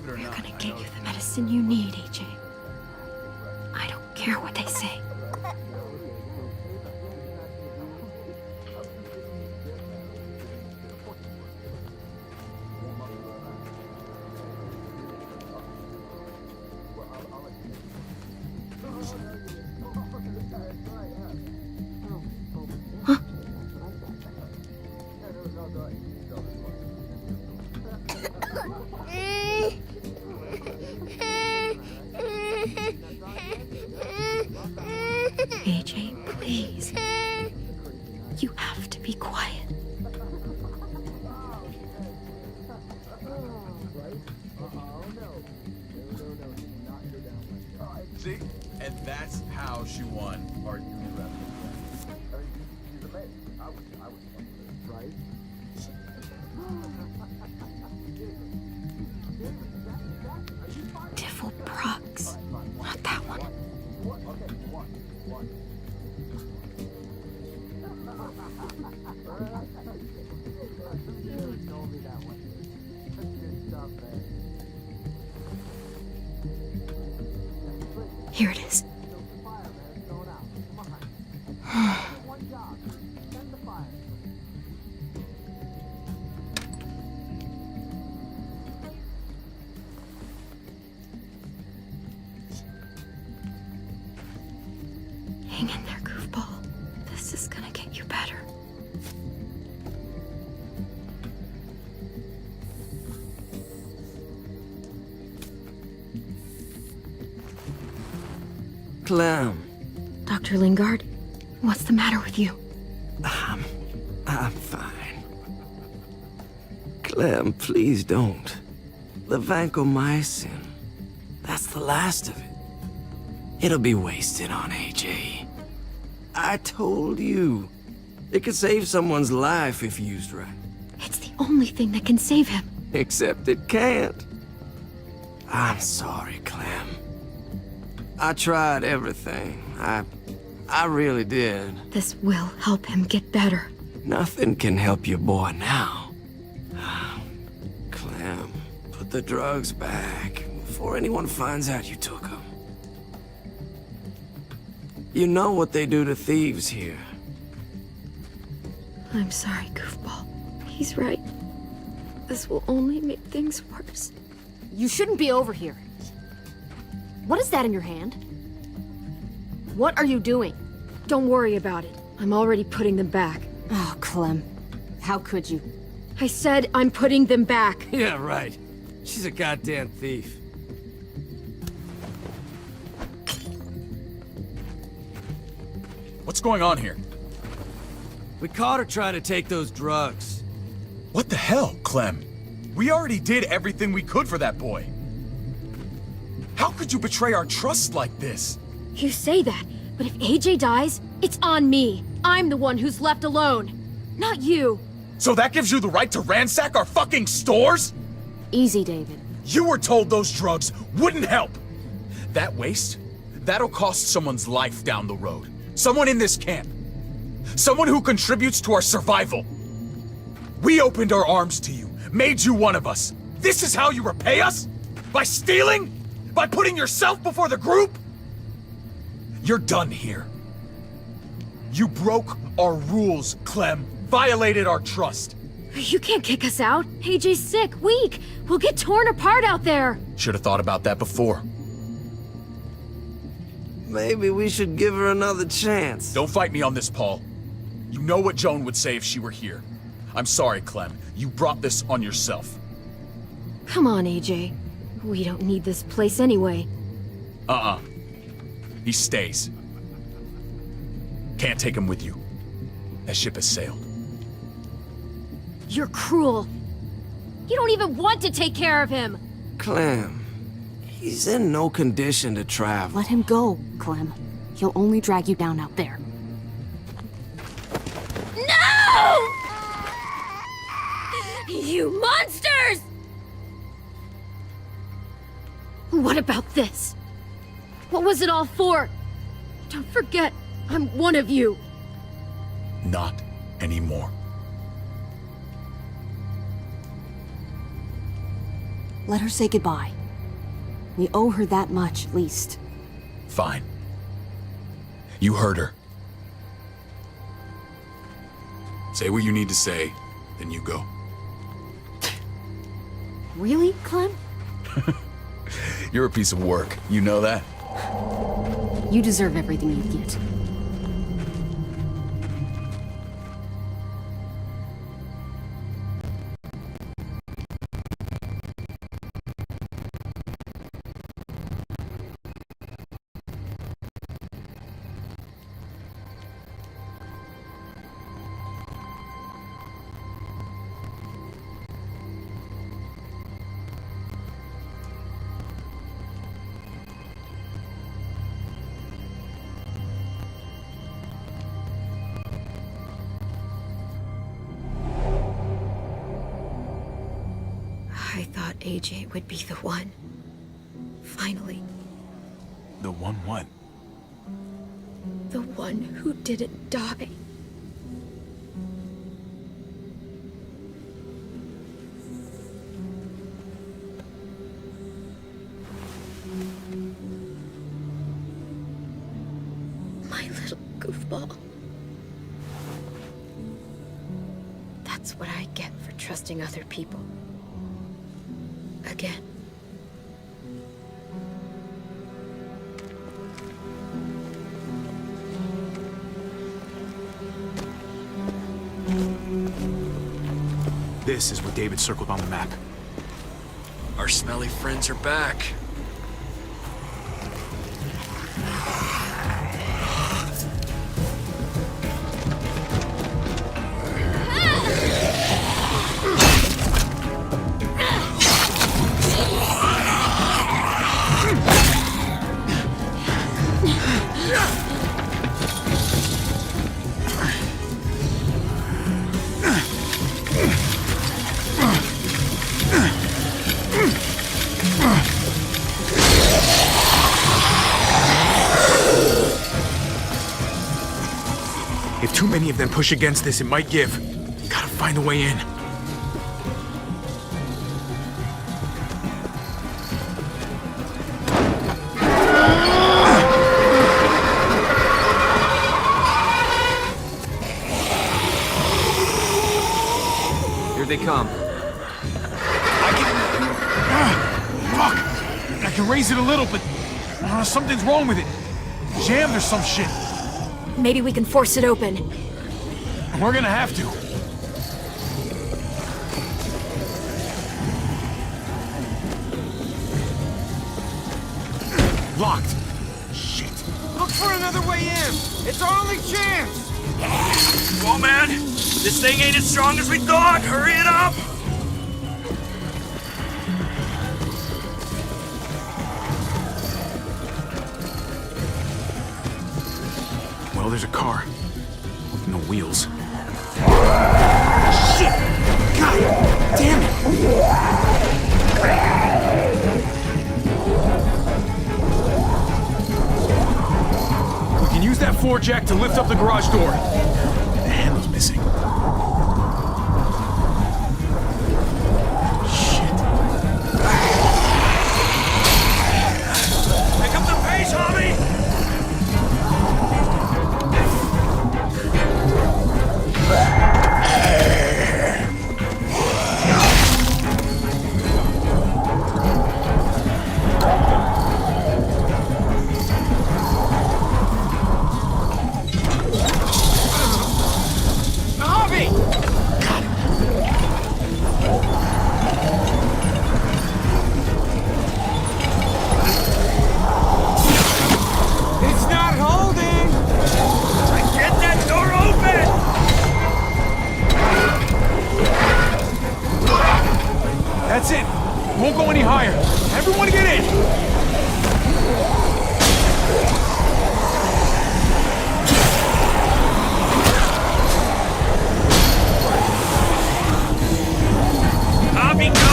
They're gonna get you the medicine you need, AJ. I don't care what they say. AJ, please. You have to be quiet. See? And that's how she won. Right? Are you Here it is. Hang in there, goofball. This is gonna get you better. Clem. Dr. Lingard, what's the matter with you? I'm fine. Clem, please don't. The vancomycin. That's the last of it. It'll be wasted on AJ. I told you. It could save someone's life if used right. It's the only thing that can save him. Except it can't. I'm sorry, Clem. I tried everything. I really did. This will help him get better. Nothing can help your boy now. Clem, put the drugs back before anyone finds out you took them. You know what they do to thieves here. I'm sorry, goofball. He's right. This will only make things worse. You shouldn't be over here. What is that in your hand? What are you doing? Don't worry about it. I'm already putting them back. Oh, Clem. How could you? I said I'm putting them back. Yeah, right. She's a goddamn thief. What's going on here? We caught her trying to take those drugs. What the hell, Clem? We already did everything we could for that boy. How could you betray our trust like this? You say that, but if AJ dies, it's on me. I'm the one who's left alone, not you. So that gives you the right to ransack our fucking stores? Easy, David. You were told those drugs wouldn't help. That waste, that'll cost someone's life down the road. Someone in this camp. Someone who contributes to our survival. We opened our arms to you, made you one of us. This is how you repay us? By stealing? By putting yourself before the group? You're done here. You broke our rules, Clem. Violated our trust. You can't kick us out. AJ's sick, weak. We'll get torn apart out there. Should have thought about that before. Maybe we should give her another chance. Don't fight me on this, Paul. You know what Joan would say if she were here. I'm sorry, Clem. You brought this on yourself. Come on, AJ. We don't need this place anyway. He stays. Can't take him with you. That ship has sailed. You're cruel. You don't even want to take care of him. Clem, he's in no condition to travel. Let him go, Clem. He'll only drag you down out there. No! You monsters! What about this? What was it all for? Don't forget, I'm one of you. Not anymore. Let her say goodbye. We owe her that much, at least. Fine. You heard her. Say what you need to say, then you go. Really, Clem? You're a piece of work. You know that? You deserve everything you get. I thought AJ would be the one. Finally. The one what? The one who didn't die. My little goofball. That's what I get for trusting other people. Again. This is what David circled on the map. Our smelly friends are back. If too many of them push against this, it might give. You gotta find a way in. Here they come. Fuck! I can raise it a little, but something's wrong with it. Jammed or some shit. Maybe we can force it open. We're gonna have to. Locked. Shit. Look for another way in. It's our only chance. Come on, man. This thing ain't as strong as we thought. Hurry it up. Well, there's a car. With no wheels. Shit! God damn it! We can use that floor jack to lift up the garage door. The handle's missing. Shit. Pick up the pace, Hobby! That's it. Won't go any higher. Everyone get in. Copy, go!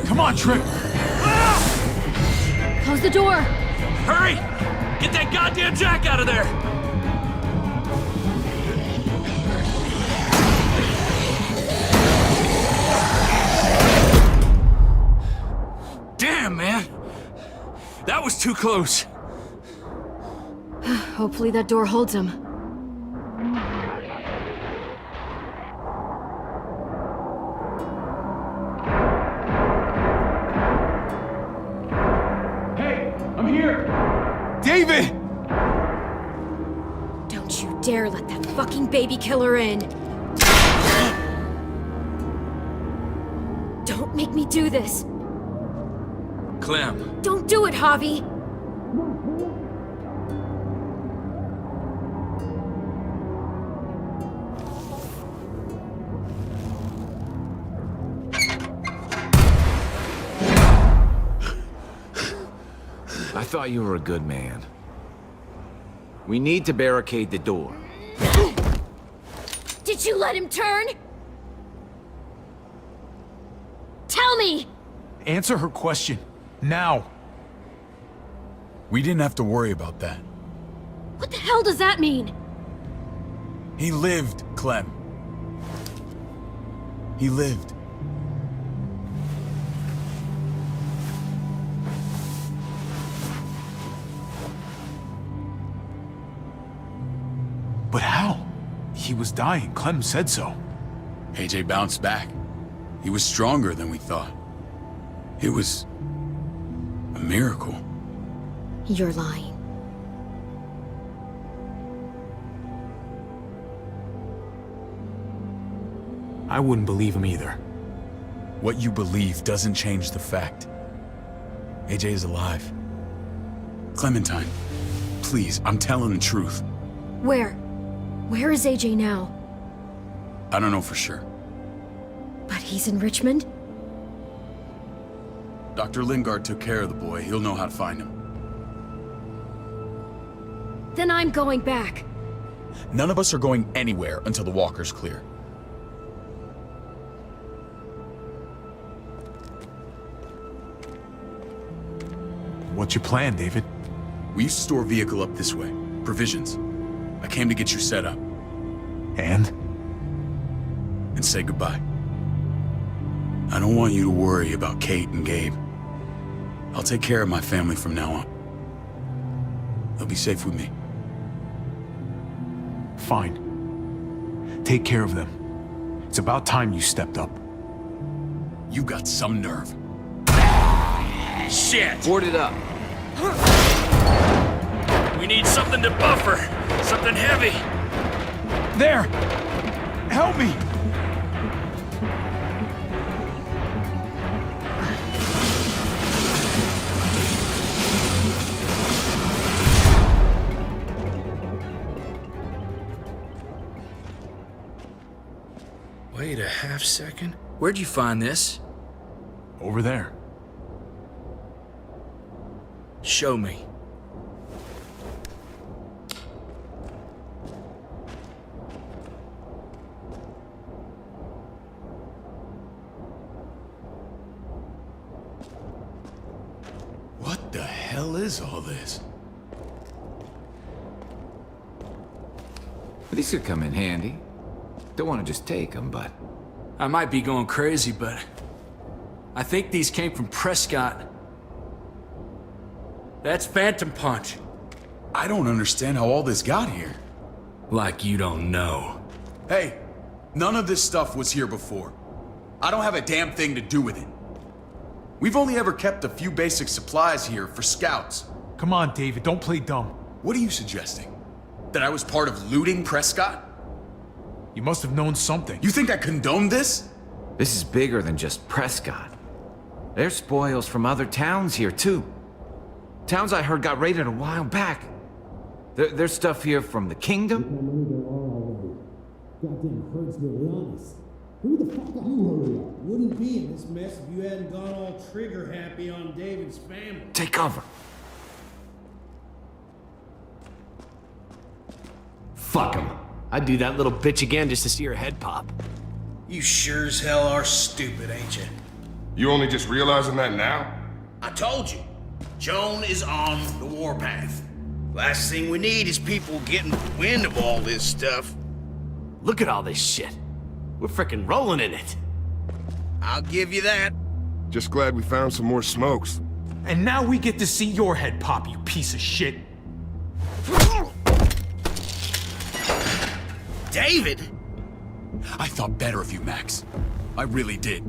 Come on, Trip. Close the door. Hurry! Get that goddamn jack out of there! Damn, man! That was too close. Hopefully that door holds him. Hey, I'm here. David! Don't you dare let that fucking baby killer in. Don't make me do this. Clem. Don't do it, Javi. thought you were a good man. We need to barricade the door. Did you let him turn? Tell me! Answer her question. Now. We didn't have to worry about that. What the hell does that mean? He lived, Clem. He lived. But how? He was dying. Clem said so. AJ bounced back. He was stronger than we thought. It was a miracle. You're lying. I wouldn't believe him either. What you believe doesn't change the fact. AJ is alive. Clementine, please, I'm telling the truth. Where? Where is AJ now? I don't know for sure. But he's in Richmond? Dr. Lingard took care of the boy. He'll know how to find him. Then I'm going back. None of us are going anywhere until the walker's clear. What's your plan, David? We used to store a vehicle up this way. Provisions. I came to get you set up. And? And say goodbye. I don't want you to worry about Kate and Gabe. I'll take care of my family from now on. They'll be safe with me. Fine. Take care of them. It's about time you stepped up. You got some nerve. Shit! Board it up. We need something to buffer. Something heavy. There! Help me! Wait a half second. Where'd you find this? Over there. Show me. What the hell is all this? These could come in handy. Don't want to just take them, but... I might be going crazy, but... I think these came from Prescott. That's Phantom Punch. I don't understand how all this got here. Like you don't know. Hey, none of this stuff was here before. I don't have a damn thing to do with it. We've only ever kept a few basic supplies here for scouts. Come on, David, don't play dumb. What are you suggesting? That I was part of looting Prescott? You must have known something. You think I condoned this? This is bigger than just Prescott. There's spoils from other towns here, too. Towns I heard got raided a while back. There's stuff here from the Kingdom. Goddamn herd's nearly on us. Who the fuck are you hurry up? Wouldn't be in this mess if you hadn't gone all trigger happy on David's family. Take cover. Fuck him. I'd do that little bitch again just to see her head pop. You sure as hell are stupid, ain't you? You only just realizing that now? I told you. Joan is on the warpath. Last thing we need is people getting wind of all this stuff. Look at all this shit. We're frickin' rolling in it. I'll give you that. Just glad we found some more smokes. And now we get to see your head pop, you piece of shit. David? I thought better of you, Max. I really did.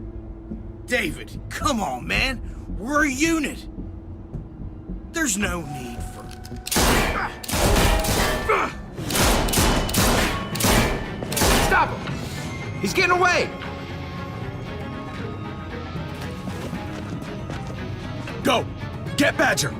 David, come on, man. We're a unit. There's no need for... Stop him! He's getting away! Go! Get Badger!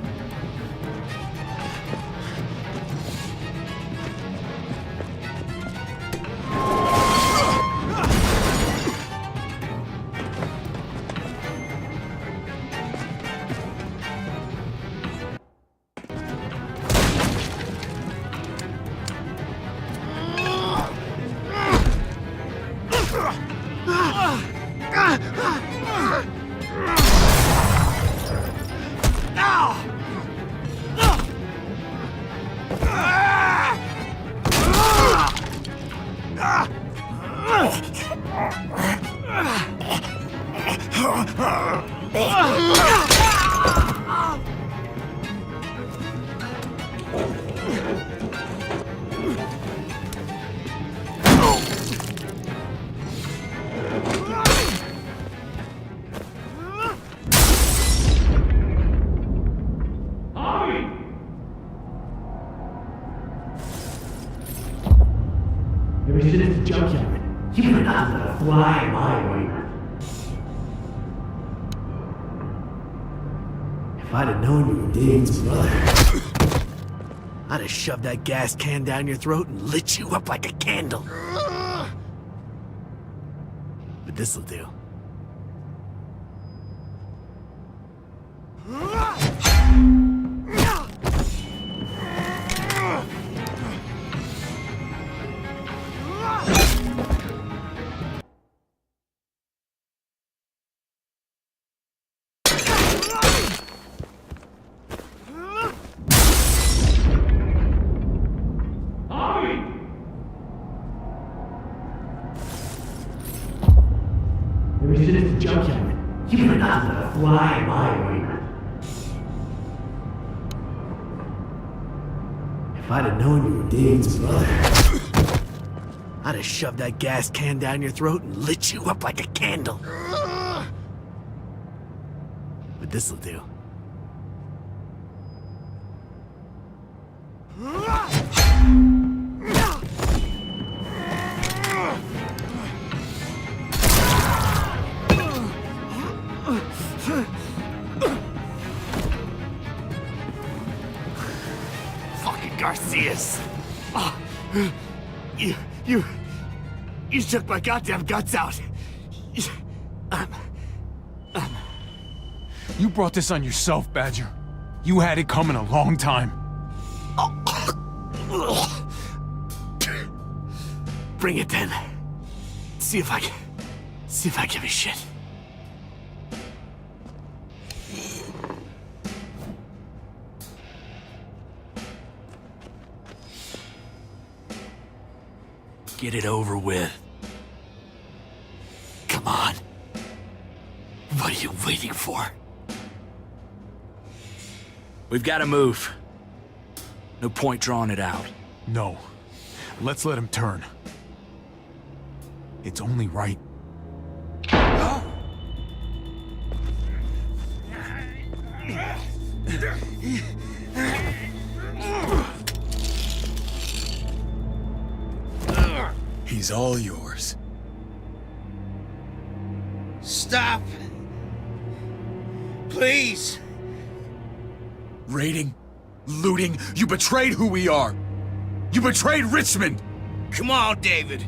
Ever since the junkyard, you were not gonna fly my way. If I'd have known you were David's brother, I'd have shoved that gas can down your throat and lit you up like a candle. But this'll do. Ever since the junkyard, you were not gonna fly my way. If I'd have known you were David's brother, I'd have shoved that gas can down your throat and lit you up like a candle. But this'll do. Fucking Garcias. Oh, you took my goddamn guts out. You brought this on yourself, Badger. You had it coming a long time. Bring it then. See if I give a shit. Get it over with. Come on. What are you waiting for? We've got to move. No point drawing it out. No. Let's let him turn. It's only right. He's all yours. Stop. Please. Raiding, looting, you betrayed who we are. You betrayed Richmond. Come on, David.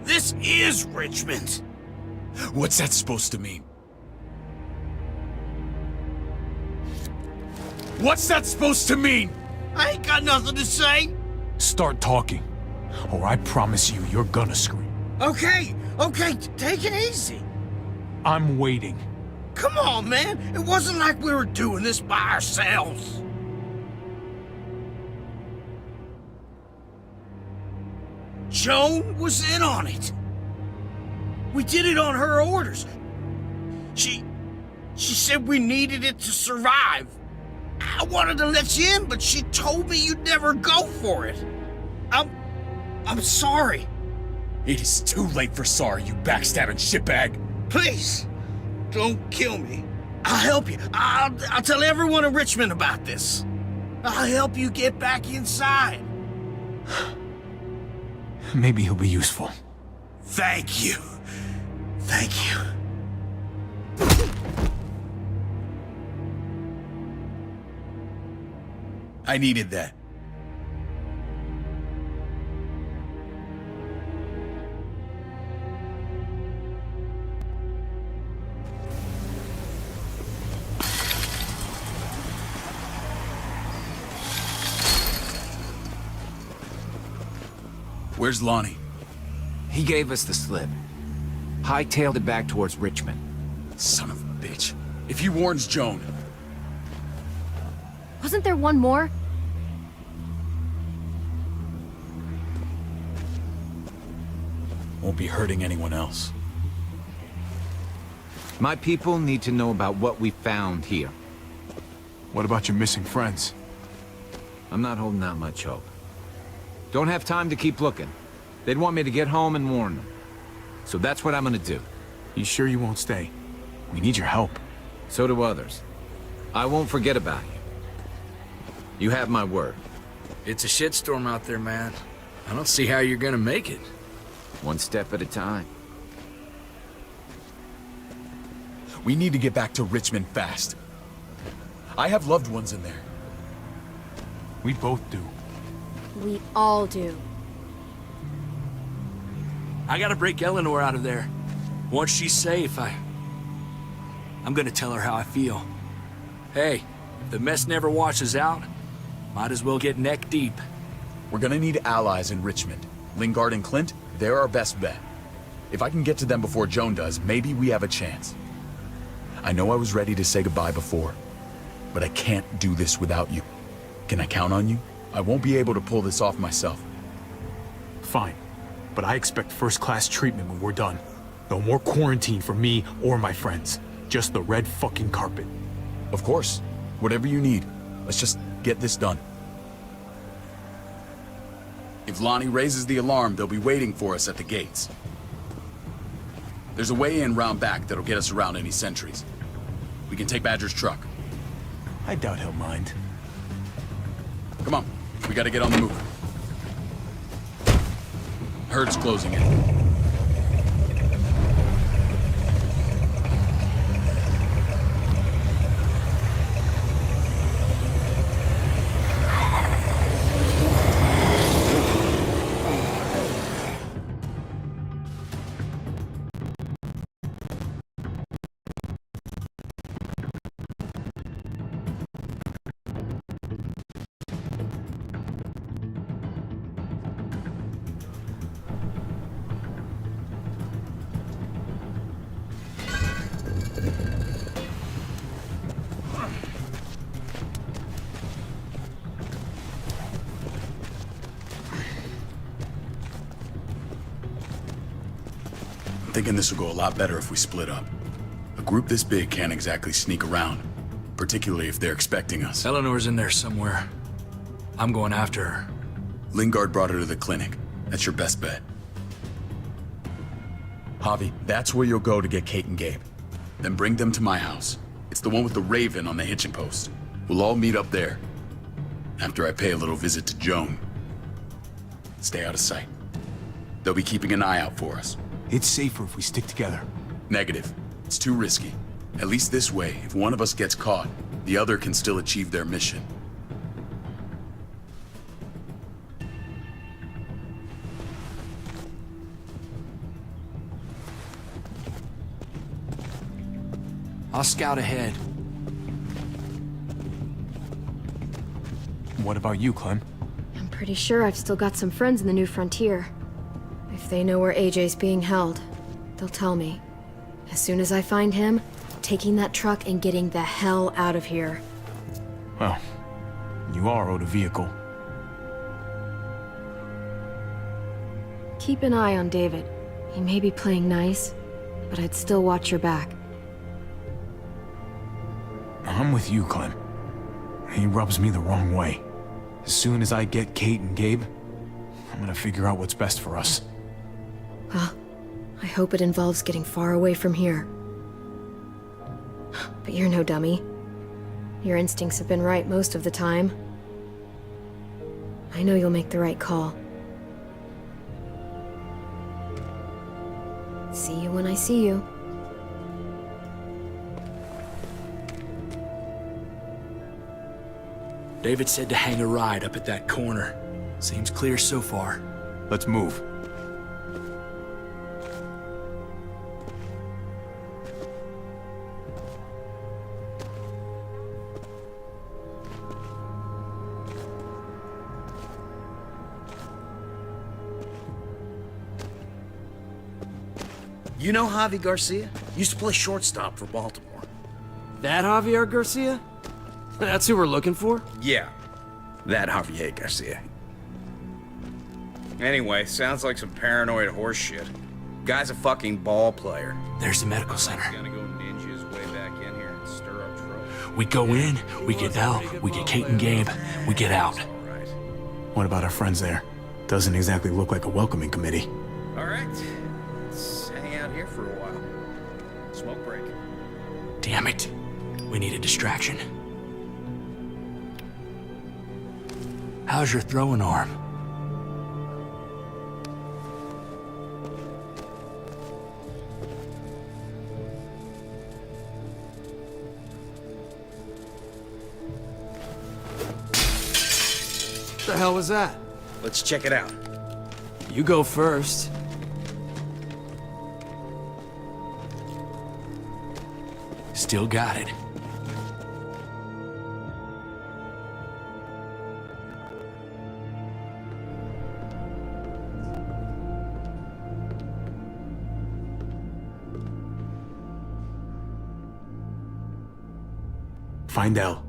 This is Richmond. What's that supposed to mean? What's that supposed to mean? I ain't got nothing to say. Start talking, or I promise you, you're gonna scream. Okay, take it easy. I'm waiting. Come on, man. It wasn't like we were doing this by ourselves. Joan was in on it. We did it on her orders. She said we needed it to survive. I wanted to let you in, but she told me you'd never go for it. I'm sorry. It is too late for sorry, you backstabbing shitbag. Please, don't kill me. I'll help you. I'll tell everyone in Richmond about this. I'll help you get back inside. Maybe he'll be useful. Thank you. Thank you. I needed that. Where's Lonnie? He gave us the slip. Hightailed it back towards Richmond. Son of a bitch. If he warns Joan... Wasn't there one more? Won't be hurting anyone else. My people need to know about what we found here. What about your missing friends? I'm not holding out much hope. Don't have time to keep looking. They'd want me to get home and warn them. So that's what I'm gonna do. You sure you won't stay? We need your help. So do others. I won't forget about you. You have my word. It's a shitstorm out there, man. I don't see how you're gonna make it. One step at a time. We need to get back to Richmond fast. I have loved ones in there. We both do. We all do. I gotta break Eleanor out of there. Once she's safe, I'm gonna tell her how I feel. Hey, if the mess never washes out, might as well get neck deep. We're gonna need allies in Richmond. Lingard and Clint, they're our best bet. If I can get to them before Joan does, maybe we have a chance. I know I was ready to say goodbye before, but I can't do this without you. Can I count on you? I won't be able to pull this off myself. Fine, but I expect first-class treatment when we're done. No more quarantine for me or my friends. Just the red fucking carpet. Of course. Whatever you need. Let's just get this done. If Lonnie raises the alarm, they'll be waiting for us at the gates. There's a way in round back that'll get us around any sentries. We can take Badger's truck. I doubt he'll mind. Come on, we gotta get on the move. Herd's closing in. I'm thinking this will go a lot better if we split up. A group this big can't exactly sneak around, particularly if they're expecting us. Eleanor's in there somewhere. I'm going after her. Lingard brought her to the clinic. That's your best bet. Javi, that's where you'll go to get Kate and Gabe. Then bring them to my house. It's the one with the Raven on the hitching post. We'll all meet up there. After I pay a little visit to Joan. Stay out of sight. They'll be keeping an eye out for us. It's safer if we stick together. Negative. It's too risky. At least this way, if one of us gets caught, the other can still achieve their mission. I'll scout ahead. What about you, Clem? I'm pretty sure I've still got some friends in the New Frontier. If they know where AJ's being held, they'll tell me. As soon as I find him, taking that truck and getting the hell out of here. Well, you are owed a vehicle. Keep an eye on David. He may be playing nice, but I'd still watch your back. I'm with you, Clem. He rubs me the wrong way. As soon as I get Kate and Gabe, I'm gonna figure out what's best for us. Well, I hope it involves getting far away from here. But you're no dummy. Your instincts have been right most of the time. I know you'll make the right call. See you when I see you. David said to hang a ride up at that corner. Seems clear so far. Let's move. You know Javi Garcia? Used to play shortstop for Baltimore. That Javier Garcia? That's who we're looking for? Yeah, that Javier Garcia. Anyway, sounds like some paranoid horse shit. Guy's a fucking ball player. There's the medical center. We go in, we get Elle, we get Kate and Gabe, we get out. What about our friends there? Doesn't exactly look like a welcoming committee. All right. Let's hang out here for a while. Smoke break. Damn it. We need a distraction. How's your throwing arm? What the hell was that? Let's check it out. You go first. Still got it. Find Elle.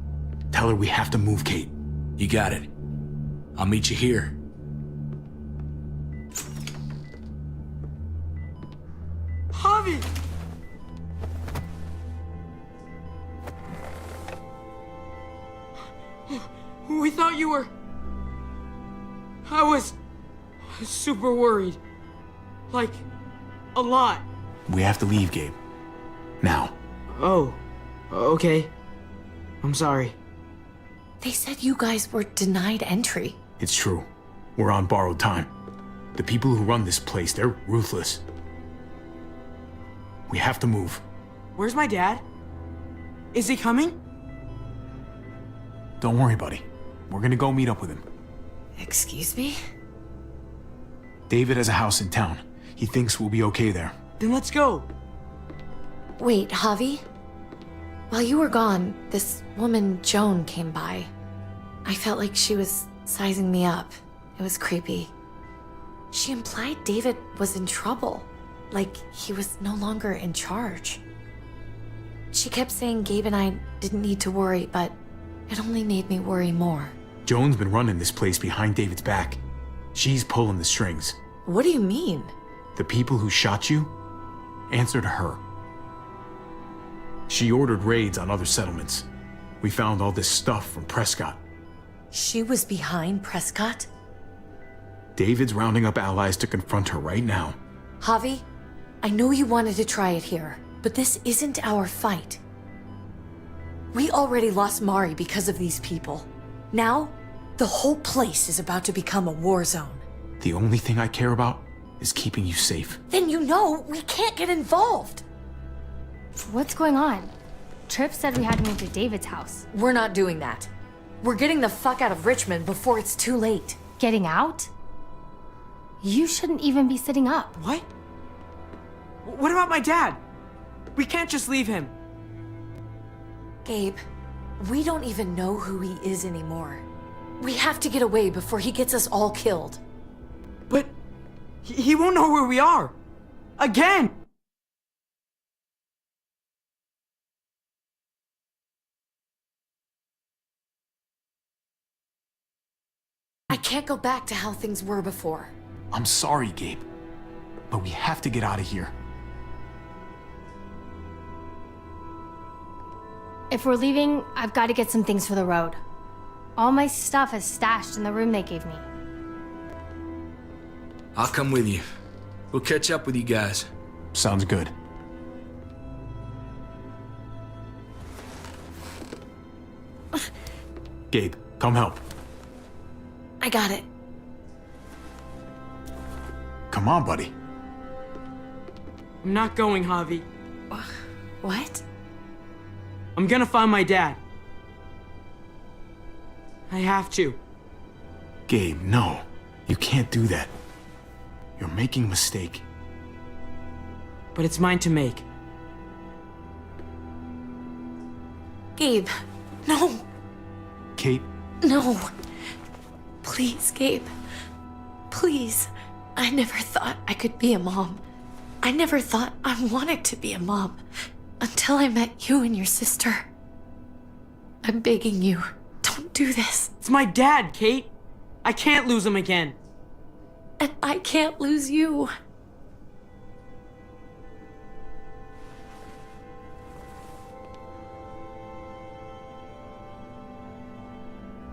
Tell her we have to move Kate. You got it. I'll meet you here. Javi! We thought you were... I was super worried. Like, a lot. We have to leave, Gabe. Now. Oh, okay. I'm sorry. They said you guys were denied entry. It's true. We're on borrowed time. The people who run this place, they're ruthless. We have to move. Where's my dad? Is he coming? Don't worry, buddy. We're gonna go meet up with him. Excuse me? David has a house in town. He thinks we'll be okay there. Then let's go. Wait, Javi? While you were gone, this woman, Joan, came by. I felt like she was sizing me up. It was creepy. She implied David was in trouble, like he was no longer in charge. She kept saying Gabe and I didn't need to worry, but it only made me worry more. Joan's been running this place behind David's back. She's pulling the strings. What do you mean? The people who shot you answered her. She ordered raids on other settlements. We found all this stuff from Prescott. She was behind Prescott? David's rounding up allies to confront her right now. Javi, I know you wanted to try it here, but this isn't our fight. We already lost Mari because of these people. Now, the whole place is about to become a war zone. The only thing I care about is keeping you safe. Then you know we can't get involved. What's going on? Tripp said we had to move to David's house. We're not doing that. We're getting the fuck out of Richmond before it's too late. Getting out? You shouldn't even be sitting up. What? What about my dad? We can't just leave him. Gabe, we don't even know who he is anymore. We have to get away before he gets us all killed. But he won't know where we are. Again! I can't go back to how things were before. I'm sorry, Gabe, but we have to get out of here. If we're leaving, I've got to get some things for the road. All my stuff is stashed in the room they gave me. I'll come with you. We'll catch up with you guys. Sounds good. Gabe, come help. I got it. Come on, buddy. I'm not going, Javi. What? I'm gonna find my dad. I have to. Gabe, no. You can't do that. You're making a mistake. But it's mine to make. Gabe, no. Kate? No. Please, Gabe. Please. I never thought I could be a mom. I never thought I wanted to be a mom. Until I met you and your sister. I'm begging you, don't do this. It's my dad, Kate. I can't lose him again. And I can't lose you.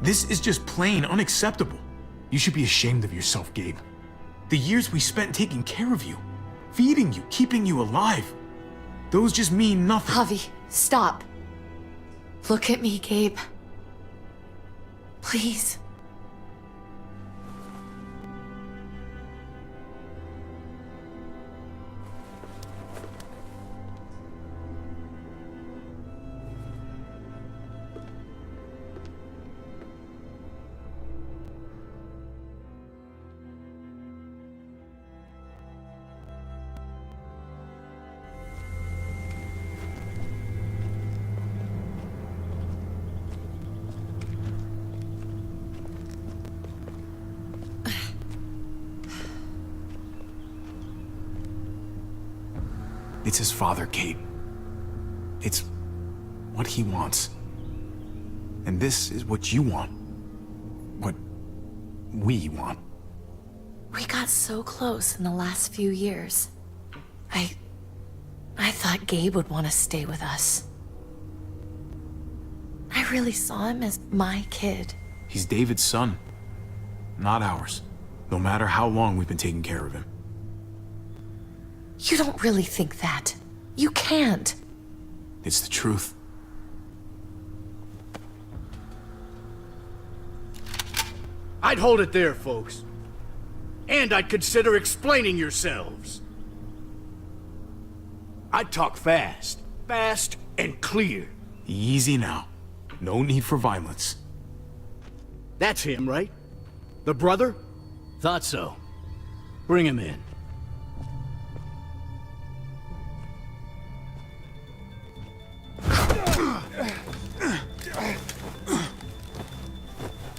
This is just plain unacceptable. You should be ashamed of yourself, Gabe. The years we spent taking care of you, feeding you, keeping you alive, those just mean nothing. Javi, stop. Look at me, Gabe. Please. It's his father, Kate. It's what he wants. And this is what you want. What we want. We got so close in the last few years. I thought Gabe would want to stay with us. I really saw him as my kid. He's David's son, not ours. No matter how long we've been taking care of him. You don't really think that. You can't. It's the truth. I'd hold it there, folks. And I'd consider explaining yourselves. I'd talk fast. Fast and clear. Easy now. No need for violence. That's him, right? The brother? Thought so. Bring him in.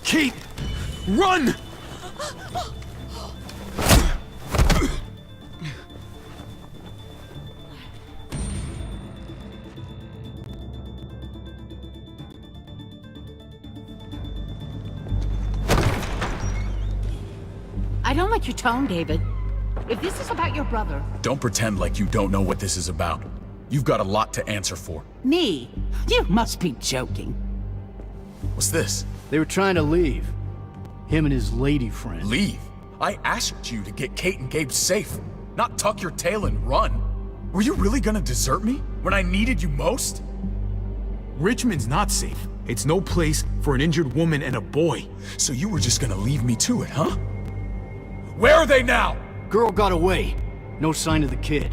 Kate! Run! I don't like your tone, David. If this is about your brother... Don't pretend like you don't know what this is about. You've got a lot to answer for. Me? You must be joking. What's this? They were trying to leave. Him and his lady friend. Leave? I asked you to get Kate and Gabe safe, not tuck your tail and run. Were you really gonna desert me when I needed you most? Richmond's not safe. It's no place for an injured woman and a boy. So you were just gonna leave me to it, huh? Where are they now? Girl got away. No sign of the kid.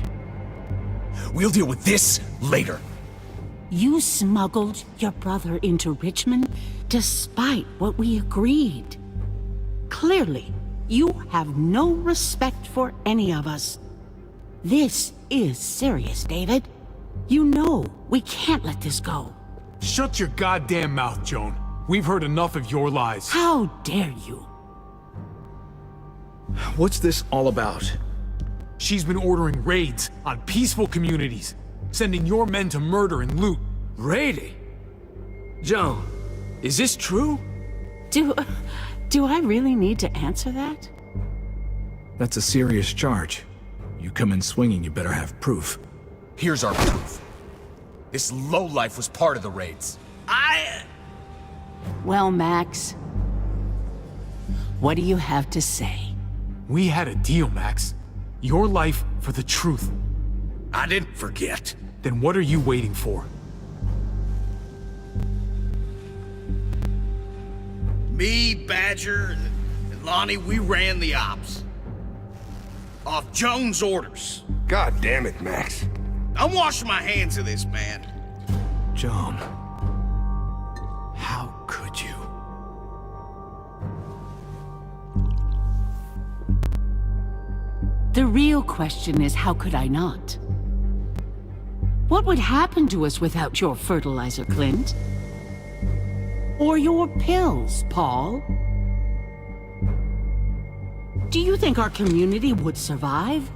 We'll deal with this later. You smuggled your brother into Richmond despite what we agreed. Clearly, you have no respect for any of us. This is serious, David. You know we can't let this go. Shut your goddamn mouth, Joan. We've heard enough of your lies. How dare you? What's this all about? She's been ordering raids on peaceful communities, sending your men to murder and loot. Raiding? Joan, is this true? Do I really need to answer that? That's a serious charge. You come in swinging, you better have proof. Here's our proof. This lowlife was part of the raids. Well, Max, what do you have to say? We had a deal, Max. Your life for the truth. I didn't forget. Then what are you waiting for? Me, Badger, and Lonnie, we ran the ops. Off Joan's orders. God damn it, Max. I'm washing my hands of this, man. Joan, how could you? The real question is, how could I not? What would happen to us without your fertilizer, Clint? Or your pills, Paul? Do you think our community would survive?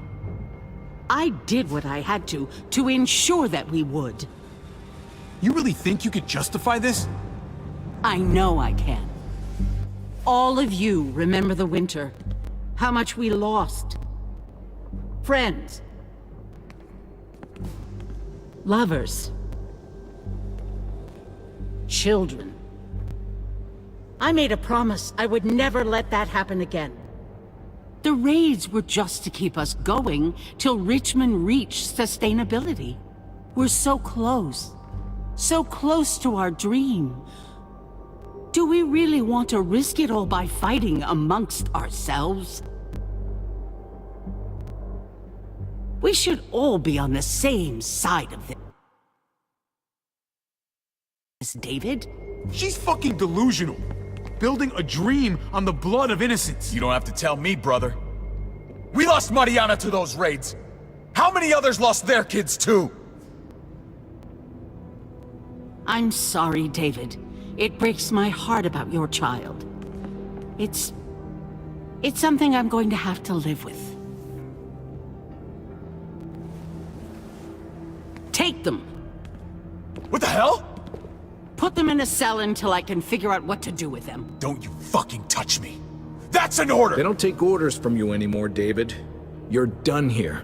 I did what I had to ensure that we would. You really think you could justify this? I know I can. All of you remember the winter. How much we lost. Friends. Lovers. Children. I made a promise I would never let that happen again. The raids were just to keep us going till Richmond reached sustainability. We're so close to our dream. Do we really want to risk it all by fighting amongst ourselves? We should all be on the same side of this, David. She's fucking delusional. Building a dream on the blood of innocents. You don't have to tell me, brother. We lost Mariana to those raids. How many others lost their kids too? I'm sorry, David. It breaks my heart about your child. It's something I'm going to have to live with. Take them. What the hell? Put them in a cell until I can figure out what to do with them. Don't you fucking touch me. That's an order! They don't take orders from you anymore, David. You're done here.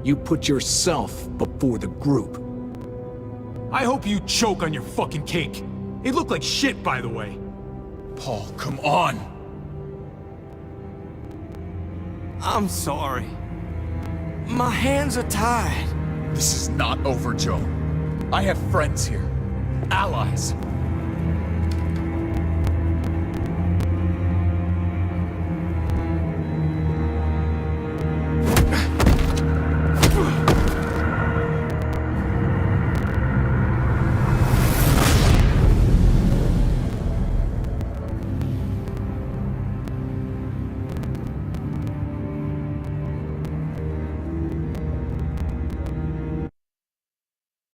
You put yourself before the group. I hope you choke on your fucking cake. It looked like shit, by the way. Paul, come on! I'm sorry. My hands are tied. This is not over, Joe. I have friends here. Allies.